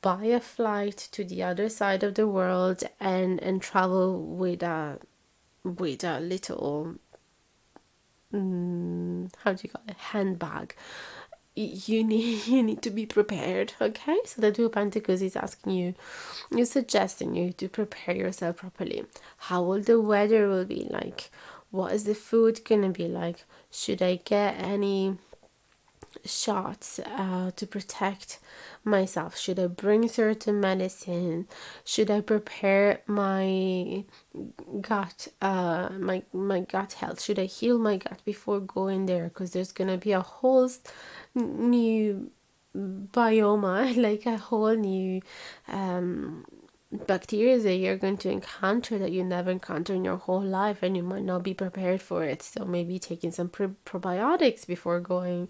buy a flight to the other side of the world and travel with a little how do you call it, handbag. You need to be prepared. Okay, so the Two of Pentacles is asking you, suggesting you to prepare yourself properly. How will the weather will be like? What is the food gonna be like? Should I get any shots to protect myself? Should I bring certain medicine? Should I prepare my gut, my gut health? Should I heal my gut before going there? Because there's gonna be a whole new biome, like a whole new bacteria that you're going to encounter that you never encountered in your whole life, and you might not be prepared for it. So maybe taking some probiotics before going,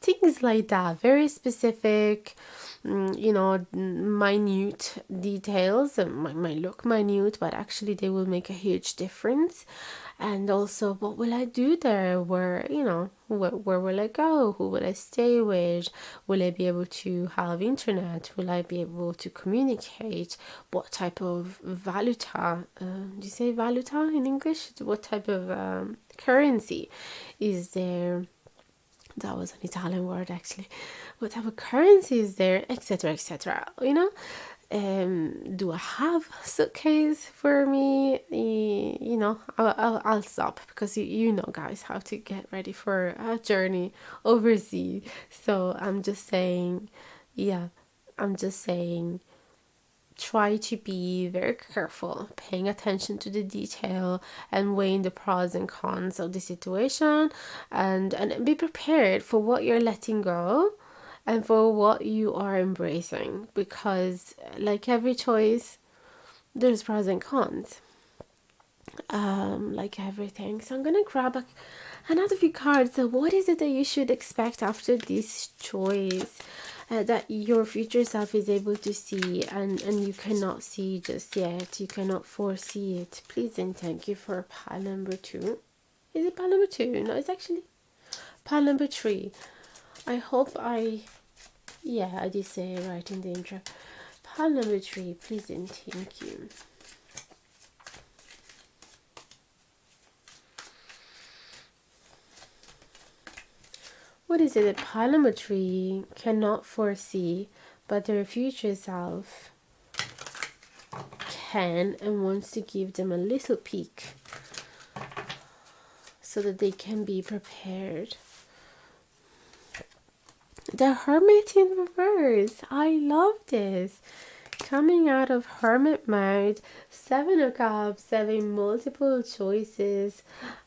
things like that. Very specific, minute details. Might look minute, but actually they will make a huge difference. And also, what will I do there? Where will I go? Who will I stay with? Will I be able to have internet? Will I be able to communicate? What type of valuta, do you say valuta in English? What type of currency is there? That was an Italian word, actually. What type of currency is there, etc., etc. Do I have a suitcase for me? I'll stop, because you know, guys, how to get ready for a journey overseas. So I'm just saying, try to be very careful, paying attention to the detail and weighing the pros and cons of the situation, and be prepared for what you're letting go and for what you are embracing, because like every choice, there's pros and cons, like everything. So I'm gonna grab another few cards. So what is it that you should expect after this choice, that your future self is able to see and you cannot see just yet? You cannot foresee it. Please and thank you for pile number 2. Is it pile number 2? No, it's actually pile number 3. I hope I did say it right in the intro. Pile number 3, please and thank you. What is it that pile number 3 cannot foresee, but their future self can and wants to give them a little peek so that they can be prepared? The Hermit in reverse. I love this. Coming out of Hermit mode, 7 of Cups, having multiple choices.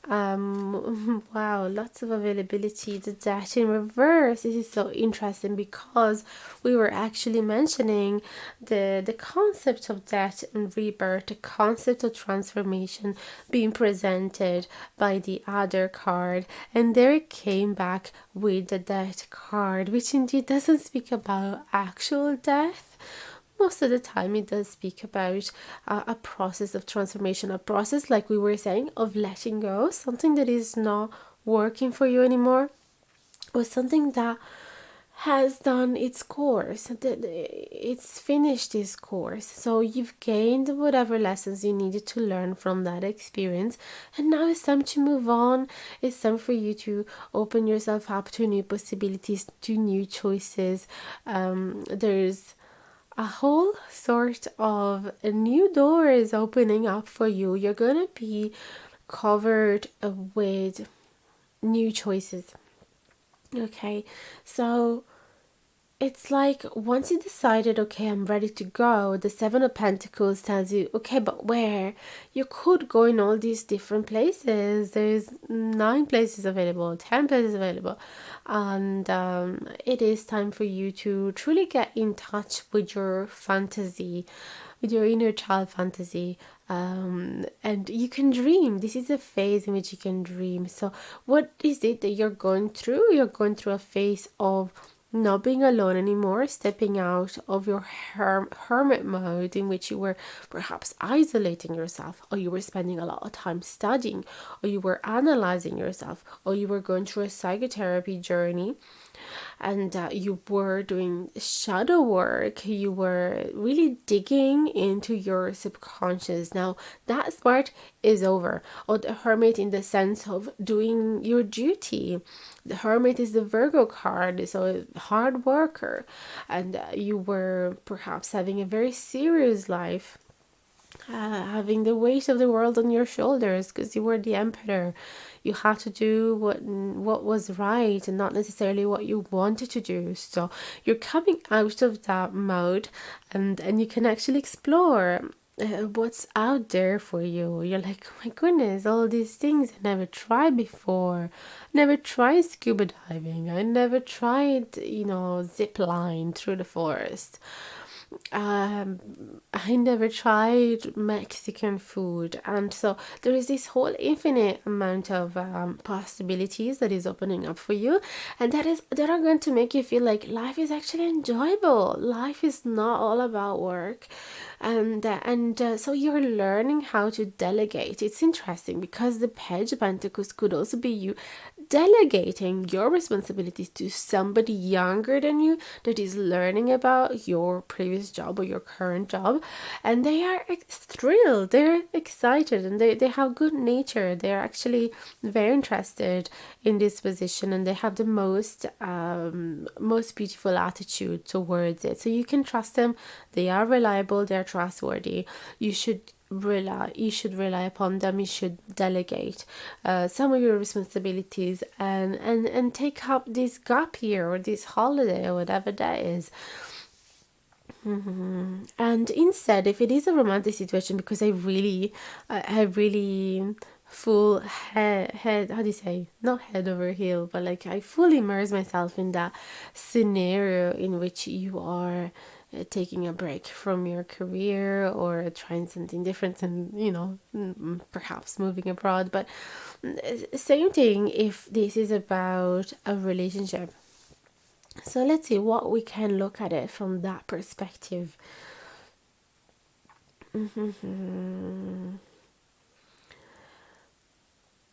Wow, lots of availability. The Death in reverse. This is so interesting, because we were actually mentioning the concept of death and rebirth, the concept of transformation being presented by the other card, and there it came back with the Death card, which indeed doesn't speak about actual death. Most of the time it does speak about a process of transformation, a process, like we were saying, of letting go, something that is not working for you anymore, or something that has done its course, it's finished its course. So you've gained whatever lessons you needed to learn from that experience, and now it's time to move on. It's time for you to open yourself up to new possibilities, to new choices. There's a whole sort of new doors opening up for you. You're gonna be covered with new choices. Okay, so it's like once you decided, okay, I'm ready to go, the 7 of Pentacles tells you, okay, but where? You could go in all these different places. There's 9 places available, 10 places available. And it is time for you to truly get in touch with your fantasy, with your inner child fantasy. And you can dream. This is a phase in which you can dream. So what is it that you're going through? You're going through a phase of not being alone anymore, stepping out of your hermit mode in which you were perhaps isolating yourself, or you were spending a lot of time studying, or you were analyzing yourself, or you were going through a psychotherapy journey, and you were doing shadow work. You were really digging into your subconscious. Now that part is over. Or the hermit, in the sense of doing your duty. The hermit is the Virgo card, so hard worker, and you were perhaps having a very serious life, having the weight of the world on your shoulders because you were the emperor. You had to do what was right and not necessarily what you wanted to do. So you're coming out of that mode, and you can actually explore what's out there for you. You're like, oh my goodness, all these things I never tried before. Never tried scuba diving. I never tried, zip line through the forest. I never tried Mexican food, and so there is this whole infinite amount of possibilities that is opening up for you, and that are going to make you feel like life is actually enjoyable. Life is not all about work, and so you're learning how to delegate. It's interesting because the Page of Pentacles could also be you delegating your responsibilities to somebody younger than you that is learning about your previous job or your current job, and they are thrilled, they're excited, and they have good nature. They're actually very interested in this position, and they have the most beautiful attitude towards it. So you can trust them. They are reliable, they're trustworthy. You should rely upon them. You should delegate some of your responsibilities, and take up this gap year or this holiday or whatever that is. And instead, if it is a romantic situation, because I really full head, how do you say, not head over heel, but like I fully immerse myself in that scenario in which you are taking a break from your career or trying something different, and perhaps moving abroad. But same thing if this is about a relationship. So let's see what we can look at it from that perspective.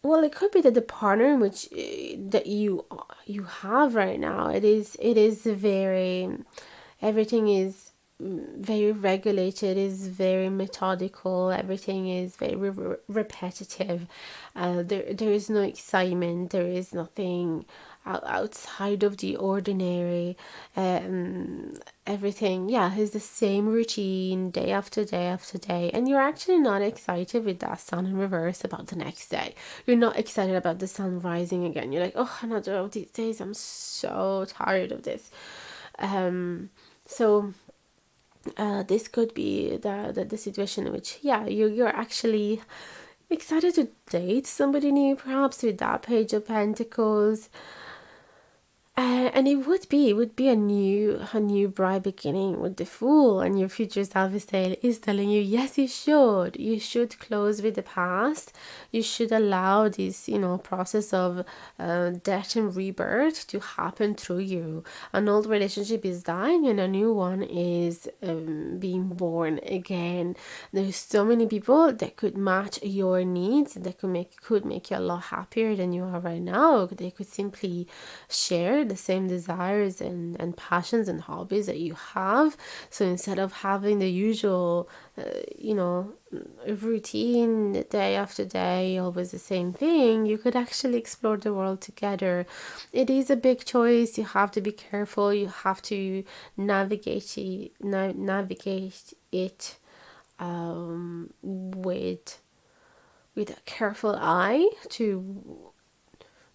Well, it could be that the partner in which that you have right now, it is very, everything is very regulated, is very methodical, everything is very repetitive. There is no excitement, there is nothing outside of the ordinary. Everything, yeah, is the same routine day after day after day, and you're actually not excited with that sun in reverse about the next day. You're not excited about the sun rising again. You're like, oh, another of these days, I'm so tired of this. So this could be the situation in which, yeah, you're actually excited to date somebody new, perhaps with that Page of Pentacles. And it would be a new bright beginning with the Fool, and your future self is telling you, yes, you should close with the past. You should allow this process of death and rebirth to happen through you. An old relationship is dying and a new one is being born again. There's so many people that could match your needs, that could make you a lot happier than you are right now. They could simply share the same desires and passions and hobbies that you have. So instead of having the usual routine day after day, always the same thing, you could actually explore the world together. It is a big choice. You have to be careful. You have to navigate it with a careful eye to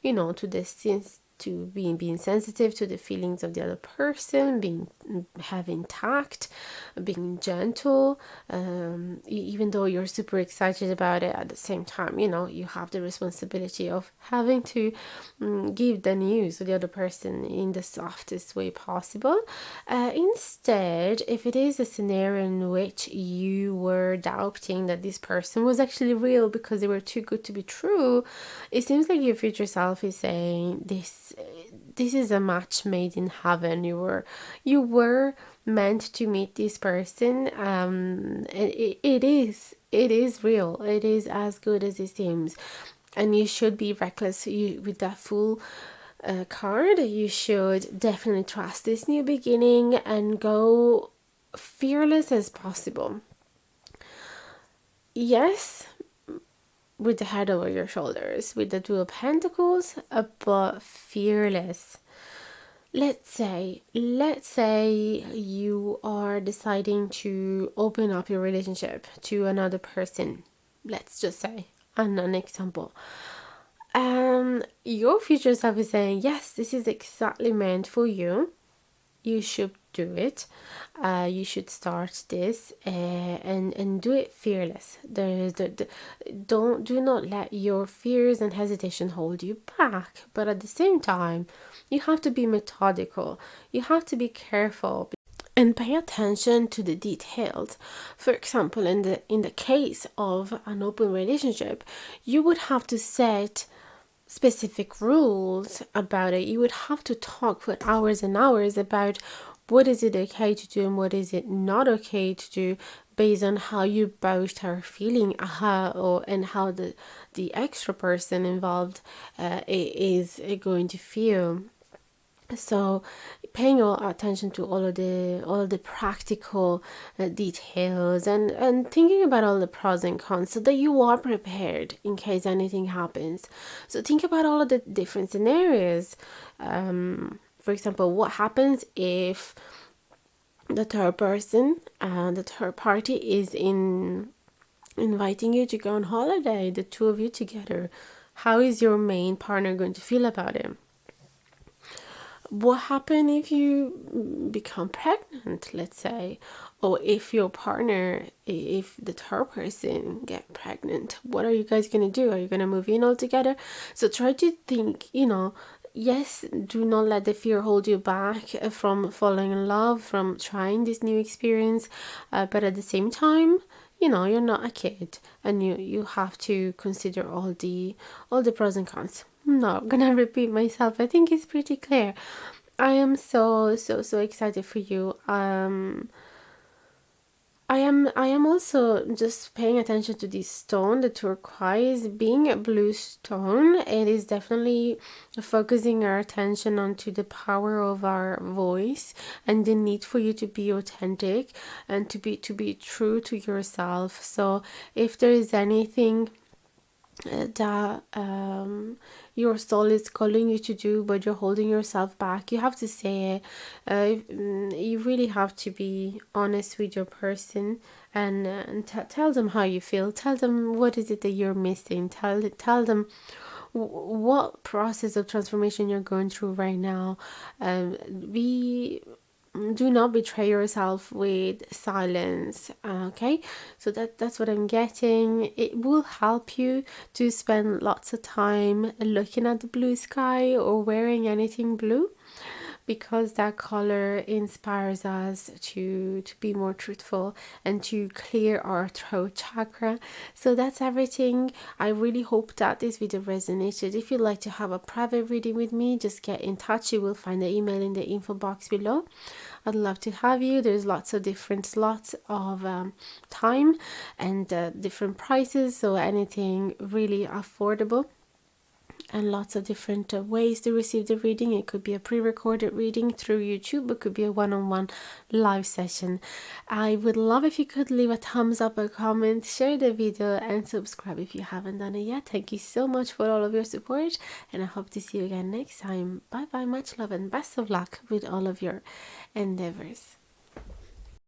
to distance, to being sensitive to the feelings of the other person, having tact, being gentle, even though you're super excited about it. At the same time, you have the responsibility of having to give the news to the other person in the softest way possible. Instead, if it is a scenario in which you were doubting that this person was actually real because they were too good to be true, it seems like your future self is saying this is a match made in heaven. You were meant to meet this person. It is real. It is as good as it seems, and you should be reckless with that full card. You should definitely trust this new beginning and go fearless as possible. Yes, with the head over your shoulders, with the Two of Pentacles, but fearless. Let's say you are deciding to open up your relationship to another person. Let's just say, an example. Your future self is saying, yes, this is exactly meant for you. You should do it. You should start this and do it fearless. Do not let your fears and hesitation hold you back. But at the same time, you have to be methodical. You have to be careful and pay attention to the details. For example, in the case of an open relationship, you would have to set specific rules about it. You would have to talk for hours and hours about what is it okay to do and what is it not okay to do, based on how you both are feeling, and how the extra person involved is going to feel. So paying attention to all of the practical details, and thinking about all the pros and cons, so that you are prepared in case anything happens. So think about all of the different scenarios. For example, what happens if the third person, the third party, is inviting you to go on holiday, the two of you together? How is your main partner going to feel about it? What happens if you become pregnant, let's say, or if your partner, if the third person get pregnant? What are you guys going to do? Are you going to move in all together? So try to think, yes, do not let the fear hold you back from falling in love, from trying this new experience, but at the same time, you're not a kid, and you have to consider all the pros and cons. I'm not gonna repeat myself. I think it's pretty clear. I am so excited for you. I am also just paying attention to this stone, the turquoise. Being a blue stone, it is definitely focusing our attention onto the power of our voice and the need for you to be authentic and to be true to yourself. So if there is anything that your soul is calling you to do, but you're holding yourself back, you have to say it. You really have to be honest with your person, and tell them how you feel. Tell them what is it that you're missing. Tell them what process of transformation you're going through right now. Do not betray yourself with silence. Okay, so that's what I'm getting. It will help you to spend lots of time looking at the blue sky or wearing anything blue, because that color inspires us to be more truthful and to clear our throat chakra. So that's everything. I really hope that this video resonated. If you'd like to have a private reading with me, just get in touch. You will find the email in the info box below. I'd love to have you. There's lots of different slots of time and different prices, so anything really affordable, and lots of different ways to receive the reading. It could be a pre-recorded reading through YouTube. It could be a one-on-one live session. I would love if you could leave a thumbs up, a comment, share the video, and subscribe if you haven't done it yet. Thank you so much for all of your support, and I hope to see you again next time. Bye bye, much love, and best of luck with all of your endeavors.